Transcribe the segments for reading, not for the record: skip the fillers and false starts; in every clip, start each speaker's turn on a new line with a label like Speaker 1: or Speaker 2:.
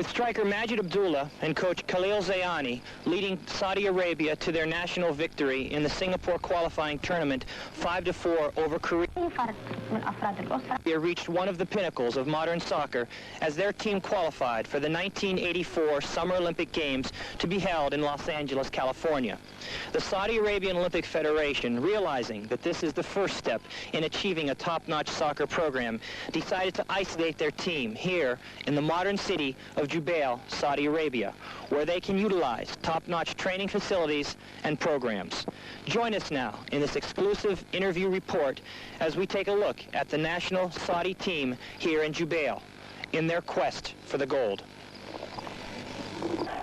Speaker 1: With striker Majid Abdullah and coach Khalil Zayani leading Saudi Arabia to their national victory in the Singapore qualifying tournament 5-4 over Korea, they reached one of the pinnacles of modern soccer as their team qualified for the 1984 Summer Olympic Games to be held in Los Angeles, California. The Saudi Arabian Olympic Federation, realizing that this is the first step in achieving a top-notch soccer program, decided to isolate their team here in the modern city of Jubail, Saudi Arabia, where they can utilize top-notch training facilities and programs. Join us now in this exclusive interview report as we take a look at the national Saudi team here in Jubail in their quest for the gold.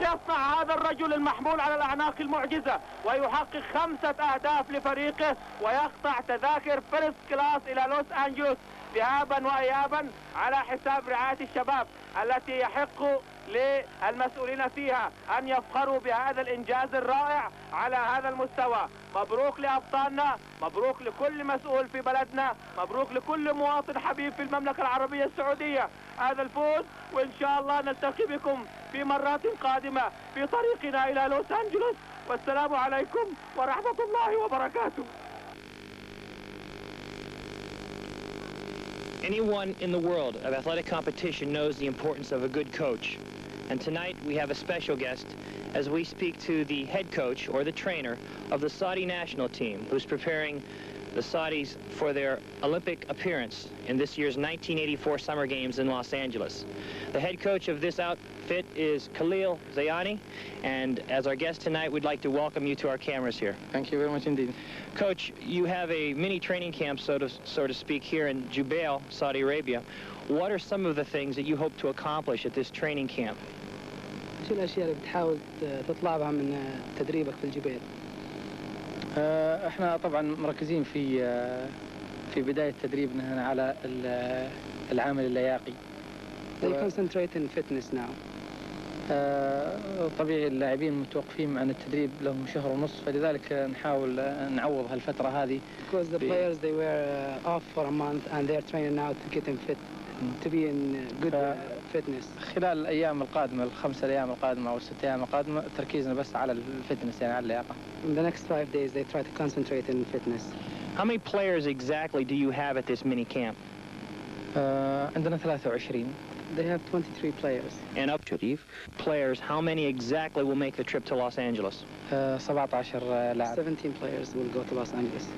Speaker 2: يصنع هذا الرجل المحمول على الأعناق المعجزة ويحقق 5 أهداف لفريقه ويقطع تذاكر فيرست كلاس إلى لوس أنجلوس ذهابا وإيابا على حساب رعاية الشباب التي يحق للمسؤولين فيها أن يفخروا بهذا الإنجاز الرائع على هذا المستوى. مبروك لأبطالنا، مبروك لكل مسؤول في بلدنا، مبروك لكل مواطن حبيب في المملكة العربية السعودية هذا الفوز، وإن شاء الله نلتقي بكم في مرات قادمة في طريقنا إلى لوس أنجلوس، والسلام عليكم ورحمة الله وبركاته.
Speaker 1: Anyone in the world of athletic competition knows the importance of a good coach. And tonight we have a special guest as we speak to the head coach or the trainer of the Saudi national team who's preparing the Saudis for their Olympic appearance in this year's 1984 Summer Games in Los Angeles. The head coach of this outfit is Khalil Zayani, and as our guest tonight, we'd like to welcome you to our cameras here.
Speaker 3: Thank you very much indeed.
Speaker 1: Coach, you have a mini training camp, so to speak, here in Jubail, Saudi Arabia. What are some of the things that you hope to accomplish at this training camp?
Speaker 3: شو الأشياء اللي بتحاول تطلع بها من تدريبك في الجبال؟ احنا طبعا مركزين في بداية تدريبنا هنا على العامل اللياقي. They concentrate in fitness now. طبيعي اللاعبين متوقفين عن التدريب لهم شهر ونصف، فلذلك نحاول نعوض هالفترة هذه. Because the players they were off for a month and they are training now to get in fit, to be in good fitness. خلال الأيام القادمة ال5 أيام القادمة أو ال6 أيام القادمة تركيزنا بس على الفتنس يعني على اللياقة. In the next 5 days they try to concentrate in fitness.
Speaker 1: How many players exactly do you have at this mini camp?
Speaker 3: عندنا 23. They have 23 players.
Speaker 1: And up to players, how many exactly will make the trip to Los Angeles?
Speaker 3: 17 لاعب. 17 players will go to Los Angeles.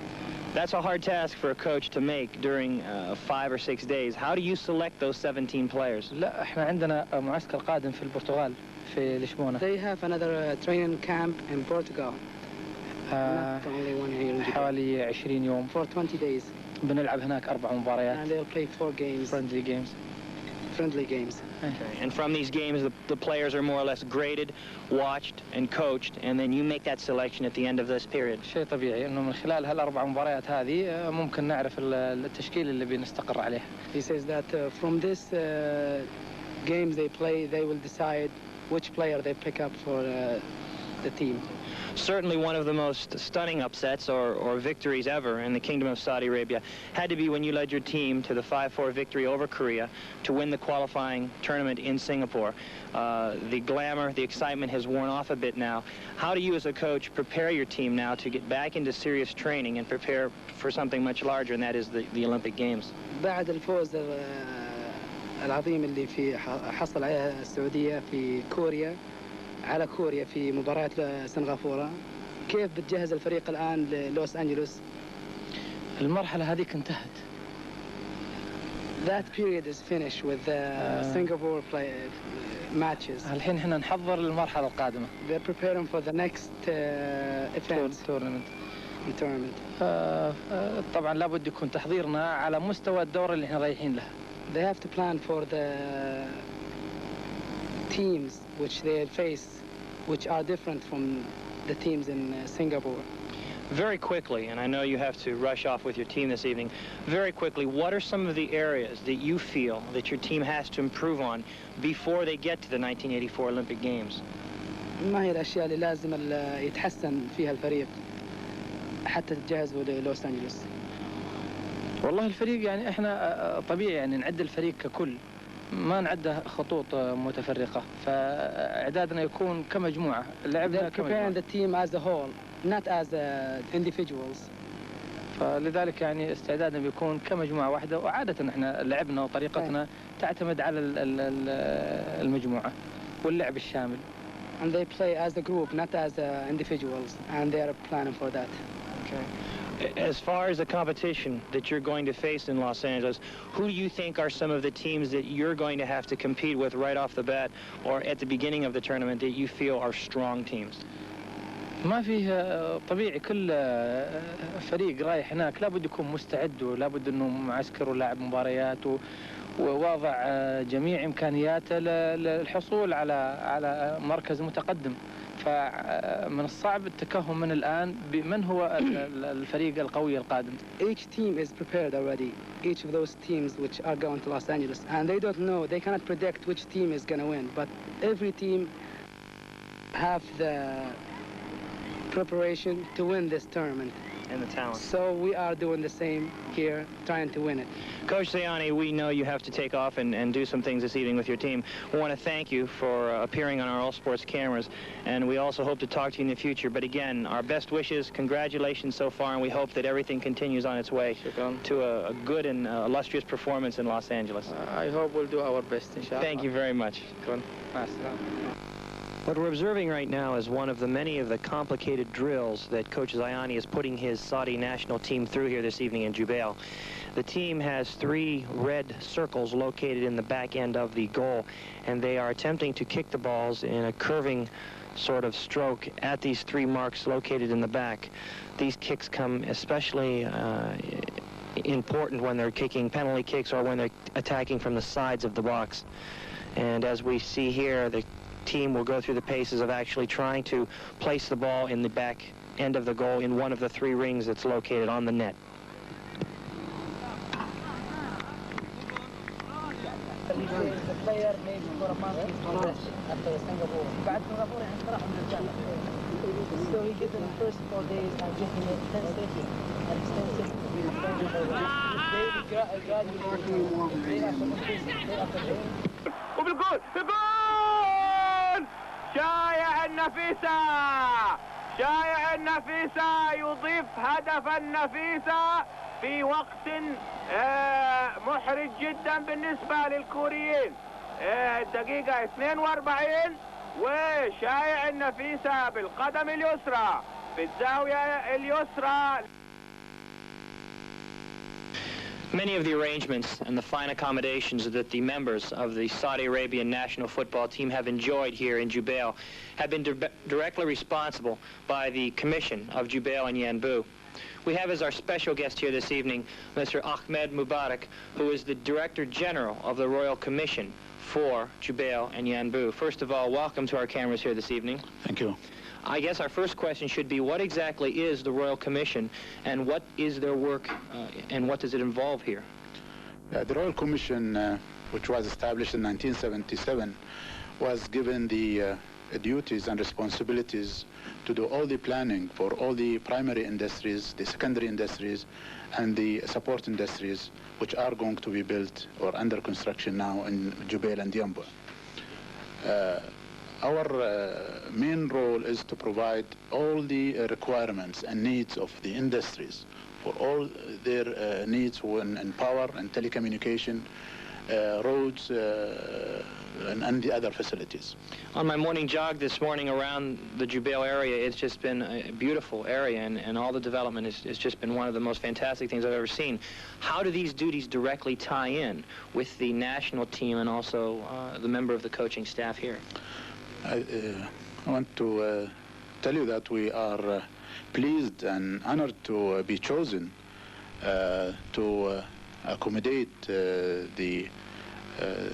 Speaker 1: That's a hard task for a coach to make during 5 or 6 days. How do you select those 17 players?
Speaker 3: لا احنا عندنا معسكر قادم في البرتغال في لشبونة. They have another training camp in Portugal. Not only one here in Japan. حوالي 20 يوم. For 20 days. بنلعب هناك 4 مباريات. And they'll play 4 games. Friendly games. Friendly games.
Speaker 1: Okay. And from these games, the players are more or less graded, watched, and coached, and then you make that selection at the end of this period.
Speaker 3: شيء طبيعي إنه من خلال هال4 مباريات هذه ممكن نعرف التشكيل اللي بنستقر عليه. He says that from this games they play, they will decide which player they pick up for the team.
Speaker 1: Certainly one of the most stunning upsets or victories ever in the Kingdom of Saudi Arabia had to be when you led your team to the 5-4 victory over Korea to win the qualifying tournament in Singapore. The glamour, the excitement has worn off a bit now. How do you as a coach prepare your team now to get back into serious training and prepare for something much larger, and that is the Olympic Games?
Speaker 3: بعد الفوز العظيم اللي حصل عليها السعودية في كوريا على كوريا في مباراة سنغافورة، كيف بتجهز الفريق الآن للوس أنجلوس؟ المرحلة هذيك انتهت. That period is finished with the Singapore matches. الحين احنا نحضر للمرحلة القادمة. They're preparing for the next tournament. طبعا لابد يكون تحضيرنا على مستوى الدورة اللي احنا رايحين لها. They have to plan for the teams which they face, which are different from the teams in Singapore.
Speaker 1: Very quickly, and I know you have to rush off with your team this evening, very quickly, what are some of the areas that you feel that your team has to improve on before they get to the 1984 Olympic Games?
Speaker 3: ما هي الأشياء اللي لازم يتحسن فيها الفريق حتى تجهزوا للوس أنجلوس؟ والله الفريق يعني احنا طبيعي يعني نعد الفريق ككل. ما نعده خطوط متفرقة، فإعدادنا يكون كمجموعة، لعبنا كمجموعة. Preparing the team as a whole, not as individuals. فلذلك يعني استعدادنا بيكون كمجموعة واحدة، وعادة احنا لعبنا وطريقتنا تعتمد على المجموعة واللعب الشامل. And they play as a group, not as individuals, and they are planning for that.
Speaker 1: Okay. As far as the competition that you're going to face in Los Angeles, who do you think are some of the teams that you're going to have to compete with right off the bat or at the beginning of the tournament that you feel are strong teams?
Speaker 3: ما فيه طبيعي، كل فريق رايح هناك لابد يكون مستعد، ولابد انه معسكر ولاعب مباريات ووضع جميع امكانياته للحصول على مركز متقدم. فمن الصعب التكهن من الآن بمن هو الفريق القوي القادم. Each team is prepared already. Each of those teams which are going to Los Angeles, and they don't know, they cannot predict which team is going to win, but every team have the preparation to win this tournament.
Speaker 1: And the talent.
Speaker 3: So we are doing the same here, trying to win it.
Speaker 1: Coach Zayani, we know you have to take off and do some things this evening with your team. We want to thank you for appearing on our All Sports cameras, and we also hope to talk to you in the future. But again, our best wishes, congratulations so far, and we hope that everything continues on its way to a good and illustrious performance in Los Angeles.
Speaker 3: I hope we'll do our best, inshallah.
Speaker 1: Thank you very much. What we're observing right now is one of the many of the complicated drills that Coach Zayani is putting his Saudi national team through here this evening in Jubail. The team has 3 red circles located in the back end of the goal, and they are attempting to kick the balls in a curving sort of stroke at these 3 marks located in the back. These kicks come especially important when they're kicking penalty kicks or when they're attacking from the sides of the box. And as we see here, the team will go through the paces of actually trying to place the ball in the back end of the goal in one of the 3 rings that's located on the net.
Speaker 3: The player maybe for a month is arrested after Singapore. بعد Singapore راح من الجامعة. So he gets in the first 4 days and getting intensive and extensive
Speaker 2: وبالجول شايع النفيسة، شايع النفيسة يضيف هدف النفيسة في وقت محرج جدا بالنسبة للكوريين. الدقيقة 42 وشايع النفيسة بالقدم اليسرى في الزاوية اليسرى.
Speaker 1: Many of the arrangements and the fine accommodations that the members of the Saudi Arabian national football team have enjoyed here in Jubail have been directly responsible by the Commission of Jubail and Yanbu. We have as our special guest here this evening Mr. Ahmed Mubarak, who is the Director General of the Royal Commission for Jubail and Yanbu. First of all, welcome to our cameras here this evening.
Speaker 4: Thank you.
Speaker 1: I guess our first question should be, what exactly is the Royal Commission and what is their work and what does it involve here?
Speaker 4: The Royal Commission, which was established in 1977, was given the duties and responsibilities to do all the planning for all the primary industries, the secondary industries, and the support industries, which are going to be built or under construction now in Jubail and Yanbu. Our main role is to provide all the requirements and needs of the industries for all their needs in power and telecommunication, roads, and the other facilities.
Speaker 1: On my morning jog this morning around the Jubail area, it's just been a beautiful area, and all the development has just been one of the most fantastic things I've ever seen. How do these duties directly tie in with the national team and also the member of the coaching staff here?
Speaker 4: I want to tell you that we are pleased and honored to be chosen to accommodate the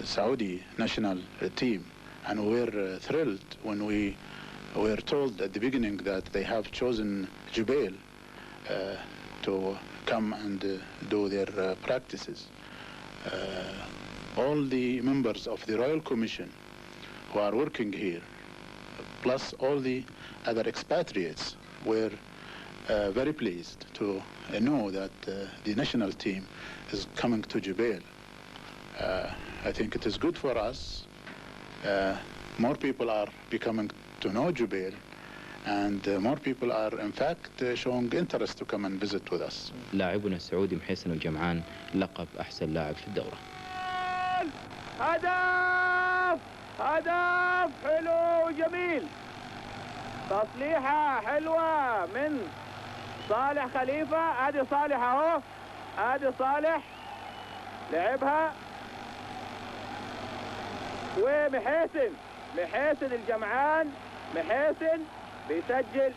Speaker 4: Saudi national team, and we're thrilled when we were told at the beginning that they have chosen Jubail to come and do their practices. All the members of the Royal Commission who are working here, plus all the other expatriates, were very pleased to know that the national team is coming to Jubail. I think it is good for us. More people are becoming to know Jubail, and more people are in fact showing interest to come and visit with us.
Speaker 5: لاعبنا السعودي محسن الجمعان لقب أحسن لاعب في الدورة.
Speaker 2: هدف هدف حلو جميل، تصليحة حلوة من صالح خليفة. ادي صالح اهو، ادي صالح لعبها، ومحسن الجمعان محسن بيسجل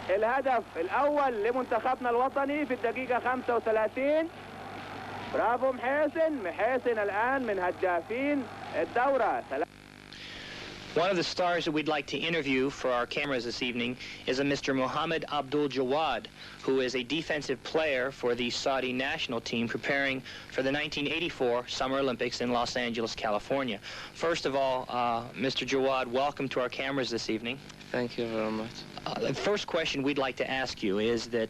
Speaker 2: الهدف الأول لمنتخبنا الوطني في الدقيقة 35. برافو محسن الآن من هدافين الدورة.
Speaker 1: One of the stars that we'd like to interview for our cameras this evening is a Mr. Mohammed Abdul Jawad, who is a defensive player for the Saudi national team preparing for the 1984 Summer Olympics in Los Angeles, California. First of all, Mr. Jawad, welcome to our cameras this evening.
Speaker 3: Thank you very much.
Speaker 1: The first question we'd like to ask you is that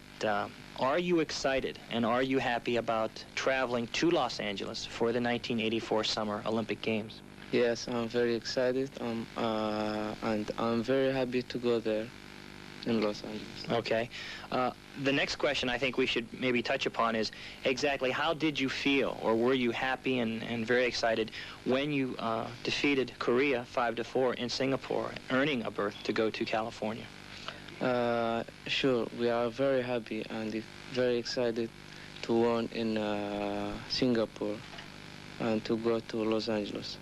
Speaker 1: are you excited and are you happy about traveling to Los Angeles for the 1984 Summer Olympic Games?
Speaker 3: Yes, I'm very excited, and I'm very happy to go there in Los Angeles.
Speaker 1: Okay. The next question I think we should maybe touch upon is exactly how did you feel, or were you happy and very excited when you defeated Korea 5-4 in Singapore, earning a berth to go to California?
Speaker 3: Sure, we are very happy and very excited to win in Singapore and to go to Los Angeles.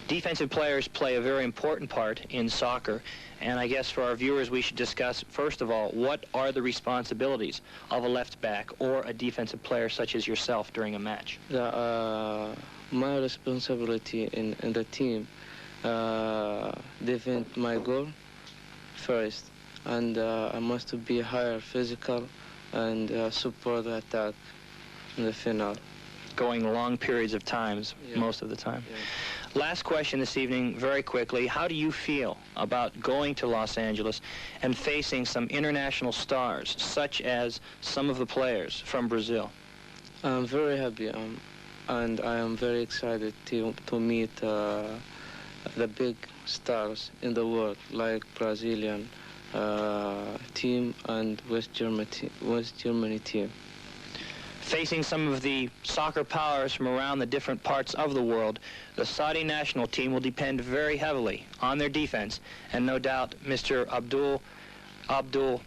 Speaker 1: Defensive players play a very important part in soccer, and I guess for our viewers we should discuss, first of all, what are the responsibilities of a left back or a defensive player such as yourself during a match?
Speaker 3: My responsibility in the team, defend my goal first, and I must be higher physical and support the attack in the final.
Speaker 1: Going long periods of times, most of the time.
Speaker 3: Yeah.
Speaker 1: Last question this evening, very quickly. How do you feel about going to Los Angeles and facing some international stars, such as some of the players from Brazil?
Speaker 3: I'm very happy, and I am very excited to meet the big stars in the world, like Brazilian team and West Germany team.
Speaker 1: Facing some of the soccer powers from around the different parts of the world, the Saudi national team will depend very heavily on their defense, and no doubt Mr. Abdul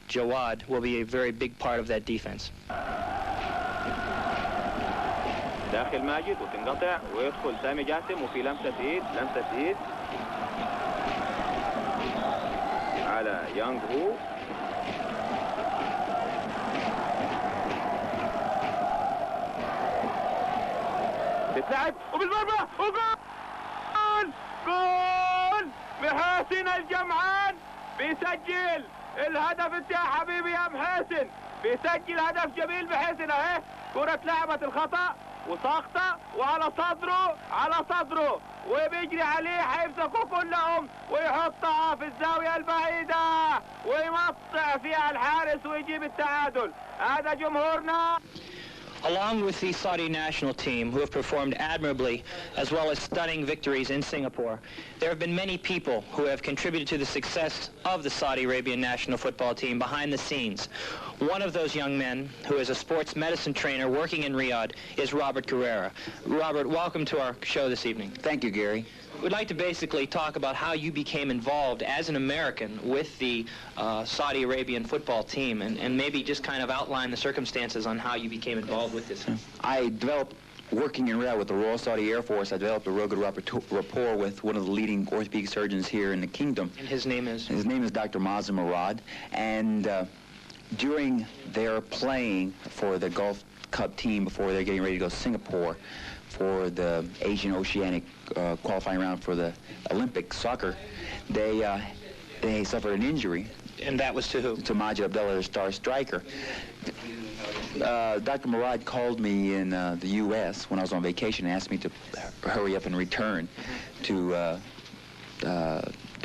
Speaker 1: Jawad will be a very big part of that defense.
Speaker 2: داخل ماجد وتنقطع ويدخل سامي جاسم وفي لمسة ايد على يانغ هو. بتلعب وبالضربة وجول جول محسن الجمعان بيسجل الهدف. انت يا حبيبي يا محسن بيسجل هدف جميل. محسن اهي كرة لعبت الخطأ وساقطة وعلى صدره وبيجري عليه هيمسكوا كلهم ويحطها في الزاوية البعيدة ويمطع فيها الحارس ويجيب التعادل. هذا جمهورنا.
Speaker 1: Along with the Saudi national team, who have performed admirably, as well as stunning victories in Singapore, there have been many people who have contributed to the success of the Saudi Arabian national football team behind the scenes. One of those young men, who is a sports medicine trainer working in Riyadh, is Robert Guerrera. Robert, welcome to our show this evening.
Speaker 5: Thank you, Gary.
Speaker 1: We'd like to basically talk about how you became involved as an American with the Saudi Arabian football team, and maybe just kind of outline the circumstances on how you became involved with this.
Speaker 5: I developed, working in Riyadh with the Royal Saudi Air Force, I developed a real good rapport with one of the leading orthopedic surgeons here in the kingdom.
Speaker 1: And his name is?
Speaker 5: His name is Dr. Mazem Murad, and during their playing for the Gulf Cup team before they're getting ready to go to Singapore for the Asian Oceanic qualifying round for the Olympic soccer, they suffered an injury.
Speaker 1: And that was to who?
Speaker 5: To Majid Abdullah, the star striker. Dr. Murad called me in the U.S. when I was on vacation and asked me to hurry up and return to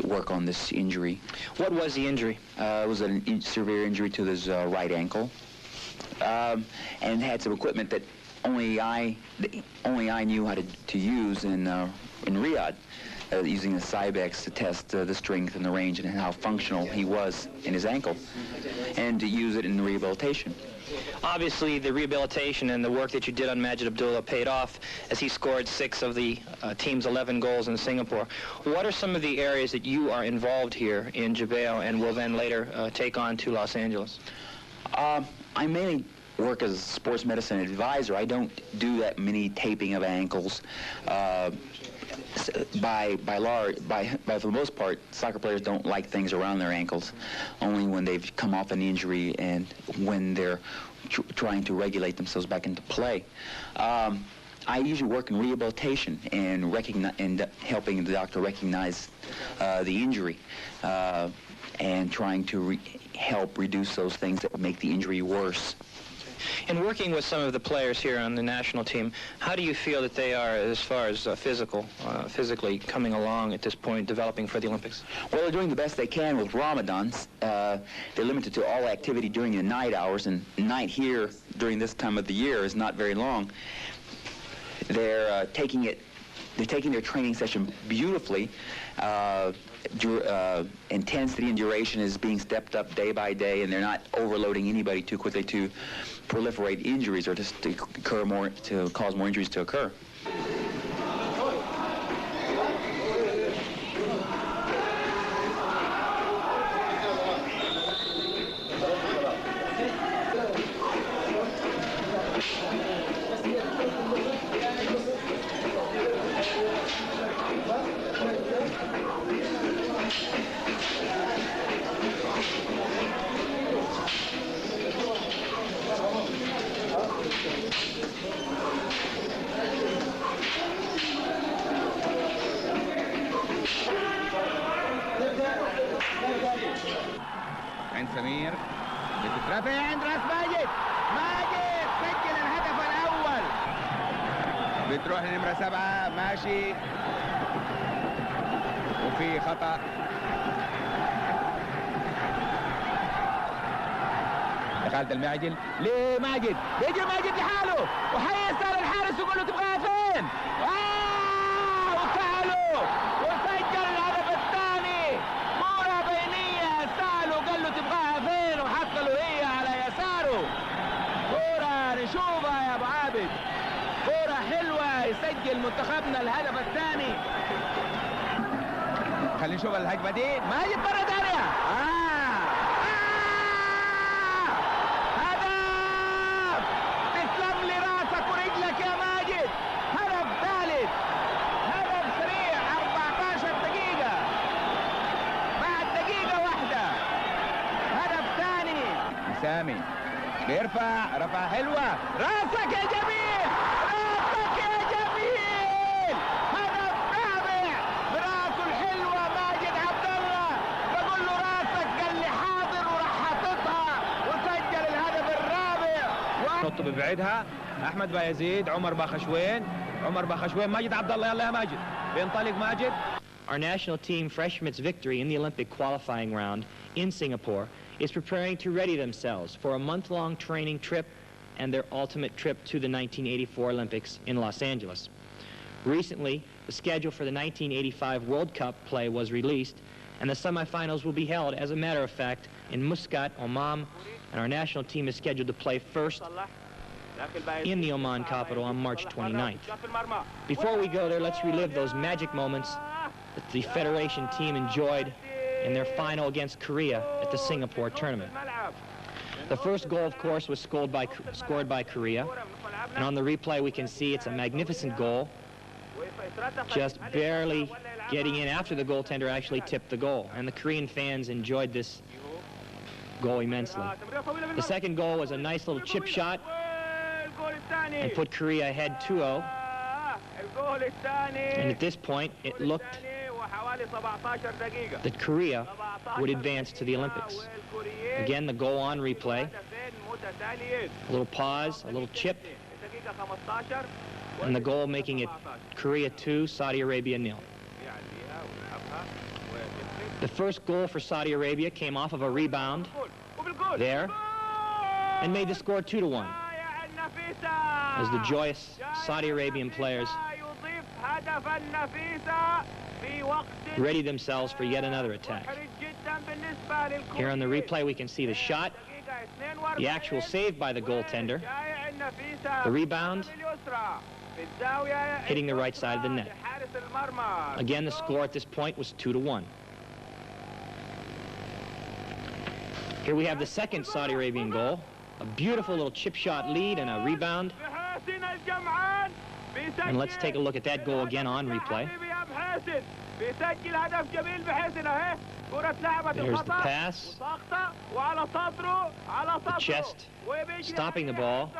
Speaker 5: work on this injury.
Speaker 1: What was the injury?
Speaker 5: It was a severe injury to his right ankle, and had some equipment that only I knew how to use in Riyadh, using the Cybex to test the strength and the range and how functional he was in his ankle, and to use it in rehabilitation.
Speaker 1: Obviously, the rehabilitation and the work that you did on Majid Abdullah paid off as he scored 6 of the team's 11 goals in Singapore. What are some of the areas that you are involved here in Jubail and will then later take on to Los Angeles?
Speaker 5: I mainly work as a sports medicine advisor. I don't do that many taping of ankles. By for the most part, soccer players don't like things around their ankles, only when they've come off an injury and when they're trying to regulate themselves back into play. I usually work in rehabilitation and helping the doctor recognize the injury and trying to help reduce those things that make the injury worse.
Speaker 1: In working with some of the players here on the national team, how do you feel that they are as far as physically coming along at this point, developing for the Olympics?
Speaker 5: Well, they're doing the best they can with Ramadans. They're limited to all activity during the night hours, and night here during this time of the year is not very long. They're taking their training session beautifully. Intensity and duration is being stepped up day by day, and they're not overloading anybody too quickly to proliferate injuries or to cause more injuries to occur.
Speaker 6: عند سمير بتترفع عند راس ماجد سجل الهدف الأول. بتروح لنمرة 7 ماشي وفي خطأ. خالد المعجل لماجد، بيجي ماجد لحاله وحيسأل الحارس ويقول له تبغاها فين؟ وسأله وسجل الهدف الثاني. كرة بينية سأله قال له تبغاها فين وحط له هي على يساره. كرة نشوفها يا ابو عابد، كرة حلوة يسجل منتخبنا الهدف الثاني. خلينا نشوف الهجمة دي. ماجد مرة ثانية. سامي بيرفع رفعة حلوة. راسك يا جميل، راسك يا جميل. هدف رابع براسه الحلوة ماجد عبد الله. بقول له راسك، قال لي حاضر وراح حاططها وسجل الهدف الرابع. نط ببعدها احمد بايزيد، عمر باخشوين، ماجد عبد الله. يلا يا ماجد، بينطلق ماجد.
Speaker 1: Our national team, fresh from its victory in the Olympic qualifying round in Singapore, is preparing to ready themselves for a month-long training trip and their ultimate trip to the 1984 Olympics in Los Angeles. Recently, the schedule for the 1985 World Cup play was released, and the semifinals will be held, as a matter of fact, in Muscat, Oman, and our national team is scheduled to play first in the Oman capital on March 29th. Before we go there, let's relive those magic moments that the Federation team enjoyed in their final against Korea at the Singapore tournament. The first goal, of course, was scored by Korea, and on the replay we can see it's a magnificent goal, just barely getting in after the goaltender actually tipped the goal, and the Korean fans enjoyed this goal immensely. The second goal was a nice little chip shot and put Korea ahead 2-0, and at this point it looked that Korea would advance to the Olympics. Again, the goal on replay, a little pause, a little chip, and the goal making it Korea 2, Saudi Arabia 0. The first goal for Saudi Arabia came off of a rebound there and made the score 2-1. as the joyous Saudi Arabian players ready themselves for yet another attack. Here on the replay we can see the shot, the actual save by the goaltender, the rebound, hitting the right side of the net. Again, the score at this point was 2-1. Here we have the second Saudi Arabian goal, a beautiful little chip shot lead and a rebound. And let's take a look at that goal again on replay. There's the pass, the chest, stopping the ball,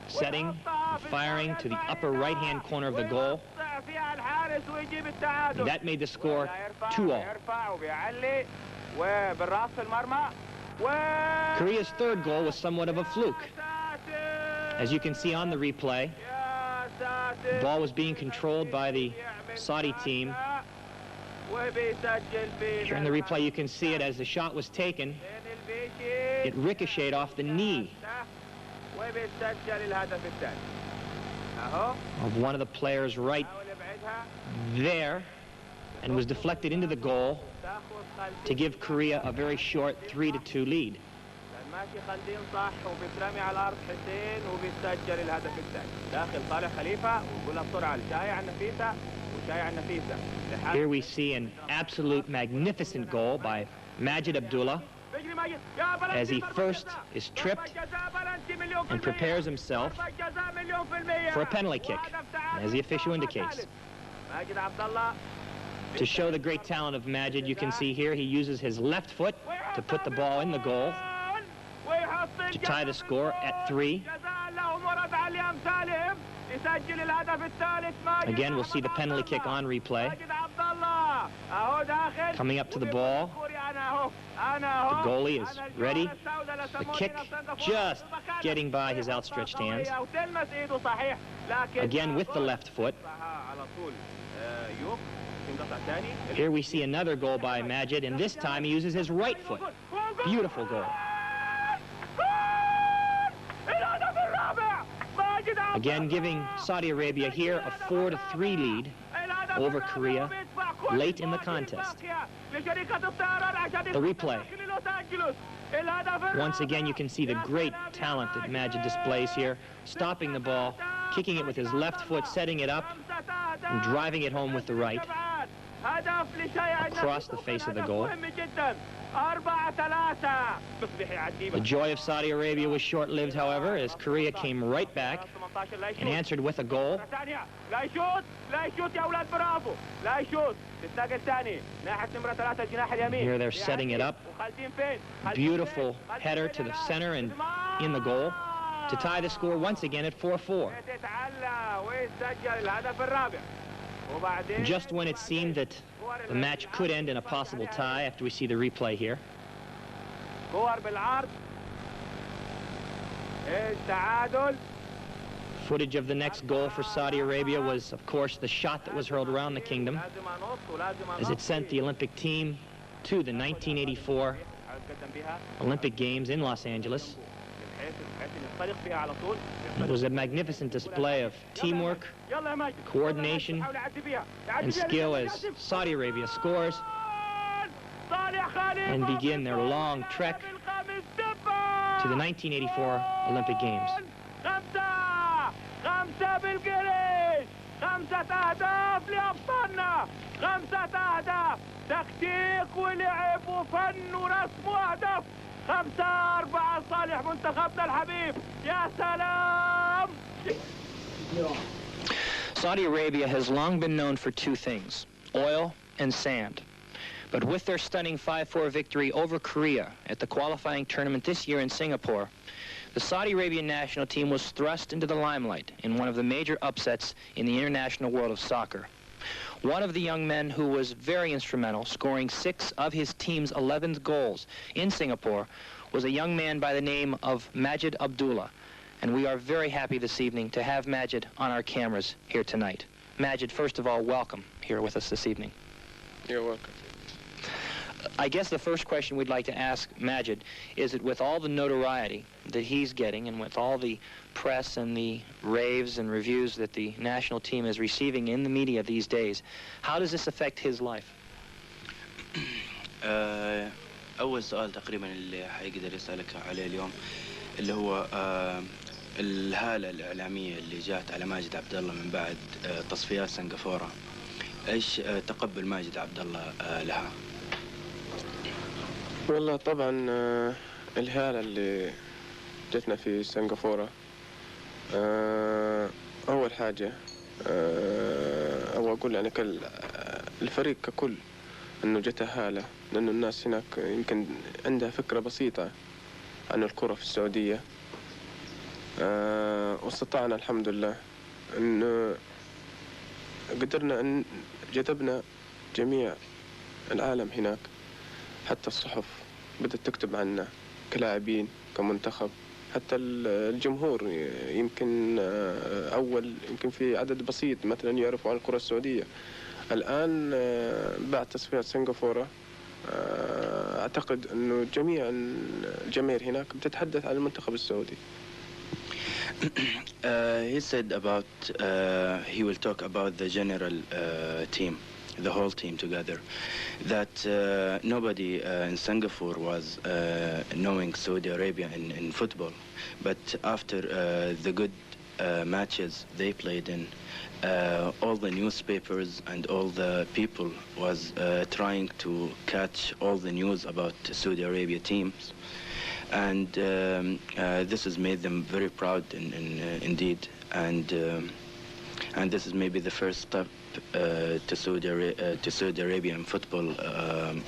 Speaker 1: setting, firing to the upper right-hand corner of the goal. And that made the score 2-2. Korea's third goal was somewhat of a fluke. As you can see on the replay, the ball was being controlled by the Saudi team. Here in the replay you can see it as the shot was taken. It ricocheted off the knee of one of the players right there and was deflected into the goal to give Korea a very short 3-2 lead. Here we see an absolute magnificent goal by Majid Abdullah as he first is tripped and prepares himself for a penalty kick, as the official indicates. To show the great talent of Majid, you can see here he uses his left foot to put the ball in the goal to tie the score at 3. Again, we'll see the penalty kick on replay. Coming up to the ball. The goalie is ready. The kick just getting by his outstretched hands. Again with the left foot. Here we see another goal by Majid, and this time he uses his right foot. Beautiful goal. Again, giving Saudi Arabia here a 4-3 lead over Korea late in the contest. The replay. Once again, you can see the great talent that Majid displays here, stopping the ball, kicking it with his left foot, setting it up, and driving it home with the right across the face of the goal. The joy of Saudi Arabia was short-lived, however, as Korea came right back and answered with a goal. Here they're setting it up. Beautiful header to the center and in the goal to tie the score once again at 4-4. Just when it seemed that the match could end in a possible tie after we see the replay here. Footage of the next goal for Saudi Arabia was, of course, the shot that was hurled around the kingdom as it sent the Olympic team to the 1984 Olympic Games in Los Angeles. It was a magnificent display of teamwork, coordination, and skill as Saudi Arabia scores and begin their long trek to the 1984 Olympic Games.
Speaker 2: 5 أهداف لأبطالنا، 5 أهداف تكتيك ولعب وفن ورسم وهدف. 5-4 صالح منتخبنا الحبيب. يا سلام.
Speaker 1: Saudi Arabia has long been known for two things, oil and sand. But with their stunning 5-4 victory over Korea at the qualifying tournament this year in Singapore, the Saudi Arabian national team was thrust into the limelight in one of the major upsets in the international world of soccer. One of the young men who was very instrumental, scoring 6 of his team's 11th goals in Singapore, was a young man by the name of Majid Abdullah. And we are very happy this evening to have Majid on our cameras here tonight. Majid, first of all, welcome here with us this evening.
Speaker 7: You're welcome.
Speaker 1: I guess the first question we'd like to ask Majid is that with all the notoriety that he's getting and with all the press and the raves and reviews that the national team is receiving in the media these days, how does this affect his life?
Speaker 7: أول سؤال تقريبا اللي حيقدر يسألك عليه اليوم اللي هو الهالة الإعلامية اللي جات على ماجد عبد الله من بعد تصفيات سنغافورة. إيش تقبل ماجد عبد الله لها؟
Speaker 8: والله طبعا الهالة اللي جتنا في سنغافورة أول حاجة أو أقول يعني الفريق ككل إنه جتها هالة، لأنه الناس هناك يمكن عندها فكرة بسيطة عن الكرة في السعودية. واستطعنا الحمد لله أن قدرنا أن جذبنا جميع العالم هناك، حتى الصحف بدأت تكتب عنا كلاعبين كمنتخب، حتى الجمهور يمكن يمكن في عدد بسيط مثلا يعرفوا عن الكرة السعودية. الآن بعد تصفيات سنغافورة أعتقد أنه جميع الجماهير هناك بتتحدث عن المنتخب السعودي.
Speaker 7: He said about he will talk about the general team, the whole team together, that nobody in Singapore was knowing Saudi Arabia in football, but after the good matches they played in, all the newspapers and all the people was trying to catch all the news about Saudi Arabia teams, and this has made them very proud indeed, and this is maybe the first step to Saudi Arabia in football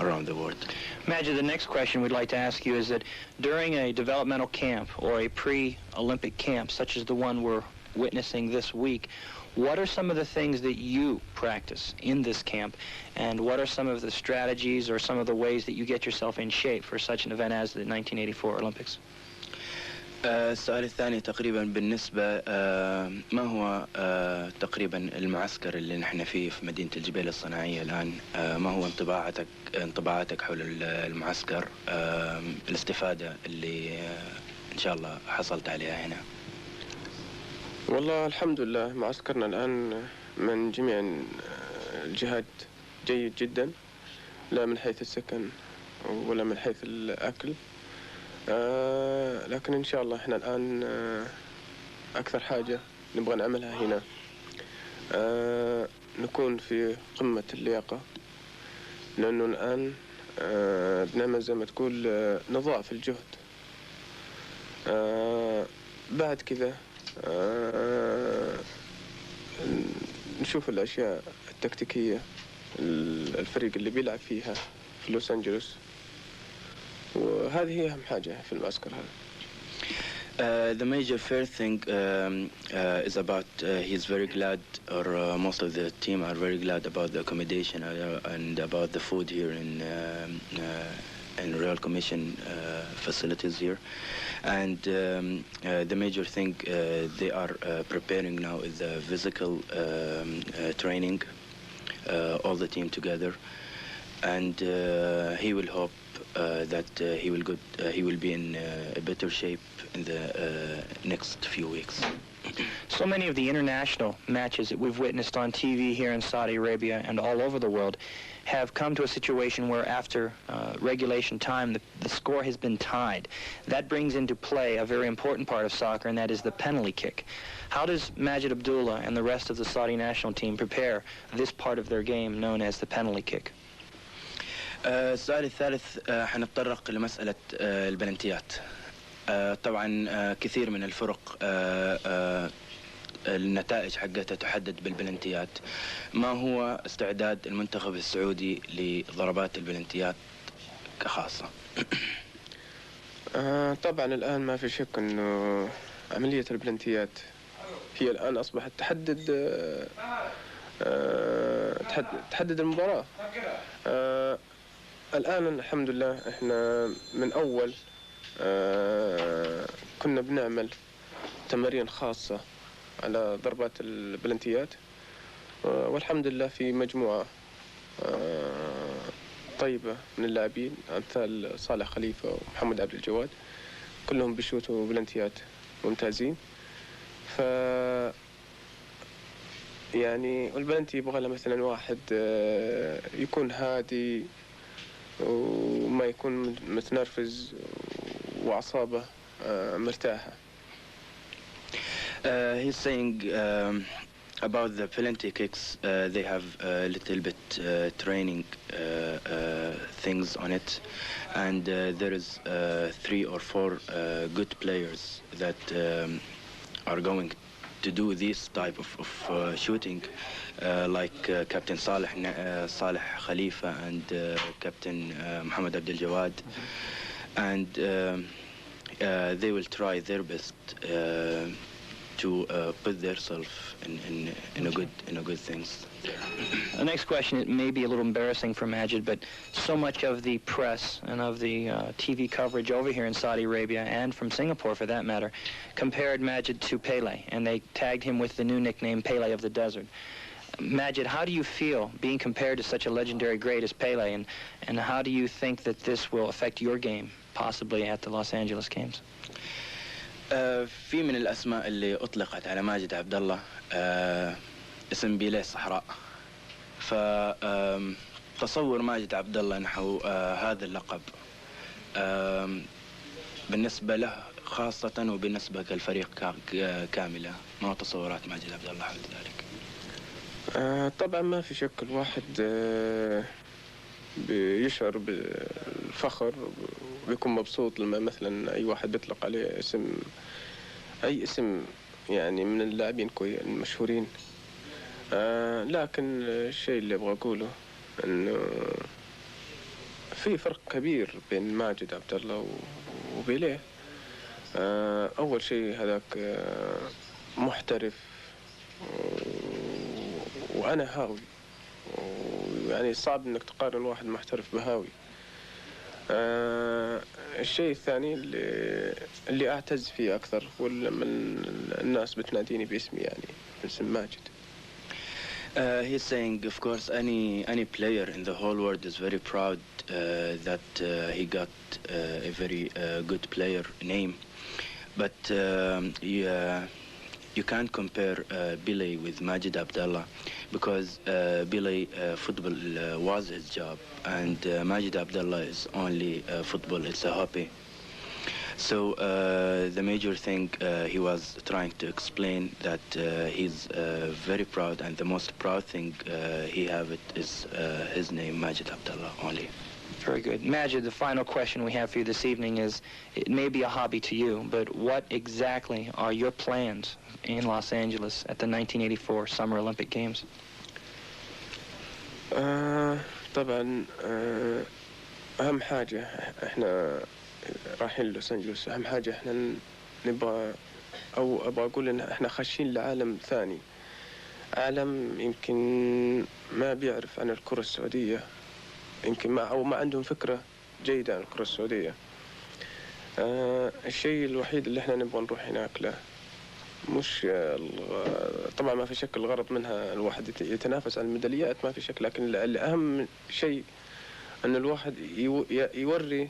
Speaker 7: around the world.
Speaker 1: Majid, the next question we'd like to ask you is that during a developmental camp or a pre-Olympic camp such as the one we're witnessing this week, what are some of the things that you practice in this camp, and what are some of the strategies or some of the ways that you get yourself in shape for such an event as the 1984 Olympics?
Speaker 7: السؤال الثاني تقريبا بالنسبة ما هو تقريبا المعسكر اللي نحن فيه في مدينة الجبيل الصناعية الآن، ما هو انطباعاتك حول المعسكر، الاستفادة اللي إن شاء الله حصلت عليها هنا؟
Speaker 8: والله الحمد لله معسكرنا الآن من جميع الجهات جيد جدا، لا من حيث السكن ولا من حيث الأكل، لكن إن شاء الله إحنا الآن أكثر حاجة نبغى نعملها هنا نكون في قمة اللياقة، لأنه الآن بنعمل زي ما تقول نضاعف الجهد. بعد كذا نشوف الأشياء التكتيكية الفريق اللي بيلعب فيها في لوس أنجلوس، وهذه هي أهم حاجة في المعسكر هذا.
Speaker 7: The major first thing is about he's very glad, or most of the team are very glad about the accommodation and about the food here in Royal Commission facilities here, and the major thing they are preparing now is the physical training, all the team together, and he will hope that he will be in a better shape in the next few weeks.
Speaker 1: So many of the international matches that we've witnessed on TV here in Saudi Arabia and all over the world have come to a situation where after regulation time the score has been tied. That brings into play a very important part of soccer, and that is the penalty kick. How does Majid Abdullah and the rest of the Saudi national team prepare this part of their game known as the penalty kick?
Speaker 7: السؤال الثالث حنتطرق لمسألة البلنتيات. طبعا كثير من الفرق النتائج حقتها تحدد بالبلنتيات. ما هو استعداد المنتخب السعودي لضربات البلنتيات كخاصة؟
Speaker 8: طبعا الآن ما في شك أنه عملية البلنتيات هي الآن أصبحت تحدد المباراة. الآن الحمد لله إحنا من أول كنا بنعمل تمارين خاصة على ضربات البلنتيات، والحمد لله في مجموعة طيبة من اللاعبين أمثال صالح خليفة ومحمد عبد الجواد، كلهم بيشوتوا بلنتيات ممتازين. ف يعني والبلنتي يبغى له مثلا واحد يكون هادي وما يكون متنرفز وأعصابه مرتاحة.
Speaker 7: He's saying about the penalty kicks, they have a little bit training things on it, and there is 3 or 4 good players that are going to do this type of shooting, like Captain Saleh Khalifa and Captain Mohammed Abdel Jawad, and they will try their best to put themselves in a good things.
Speaker 1: The next question, it may be a little embarrassing for Majid, but so much of the press and of the TV coverage over here in Saudi Arabia, and from Singapore for that matter, compared Majid to Pele, and they tagged him with the new nickname Pele of the Desert. Majid, how do you feel being compared to such a legendary great as Pele, and how do you think that this will affect your game, possibly at the Los Angeles Games?
Speaker 7: في من الأسماء اللي أطلقت على ماجد عبد الله اسم بيليه صحراء، فتصور ماجد عبد الله نحو هذا اللقب بالنسبة له خاصة وبالنسبة للفريق كاملة، ما تصورات ماجد عبد الله حول ذلك؟
Speaker 8: طبعا ما في شك الواحد بيشعر بالفخر وبيكون مبسوط لما مثلا أي واحد بيطلق عليه أي اسم يعني من اللاعبين المشهورين. لكن الشيء اللي أبغى أقوله إنه في فرق كبير بين ماجد عبد الله وبيليه. أول شيء هذاك محترف وأنا هاوي، يعني صعب إنك تقارن واحد محترف بهاوي. الشيء الثاني اللي أعتز فيه أكثر ولما الناس بتناديني باسمي يعني باسم ماجد.
Speaker 7: He's saying, of course, any player in the whole world is very proud that he got a very good player name, but you can't compare Billy with Majid Abdallah, because Billy football was his job, and Majid Abdallah is only football, it's a hobby. So the major thing he was trying to explain that he's very proud, and the most proud thing he have it is his name, Majid Abdallah only.
Speaker 1: Very good. Majid, the final question we have for you this evening is, it may be a hobby to you, but what exactly are your plans in Los Angeles at the 1984 Summer Olympic Games?
Speaker 8: طبعا أهم حاجة احنا رايحين لوس أنجلوس، أهم حاجة احنا نبغى أو أبغى أقول إن احنا خاشين لعالم ثاني، عالم يمكن ما بيعرف عن الكرة السعودية، يمكن ما عندهم فكرة جيدة عن الكرة السعودية. الشيء الوحيد اللي احنا نبغى نروح هناك له مش طبعا ما في شك الغرض منها الواحد يتنافس على الميداليات، ما في شك، لكن الأهم شيء أن الواحد يوري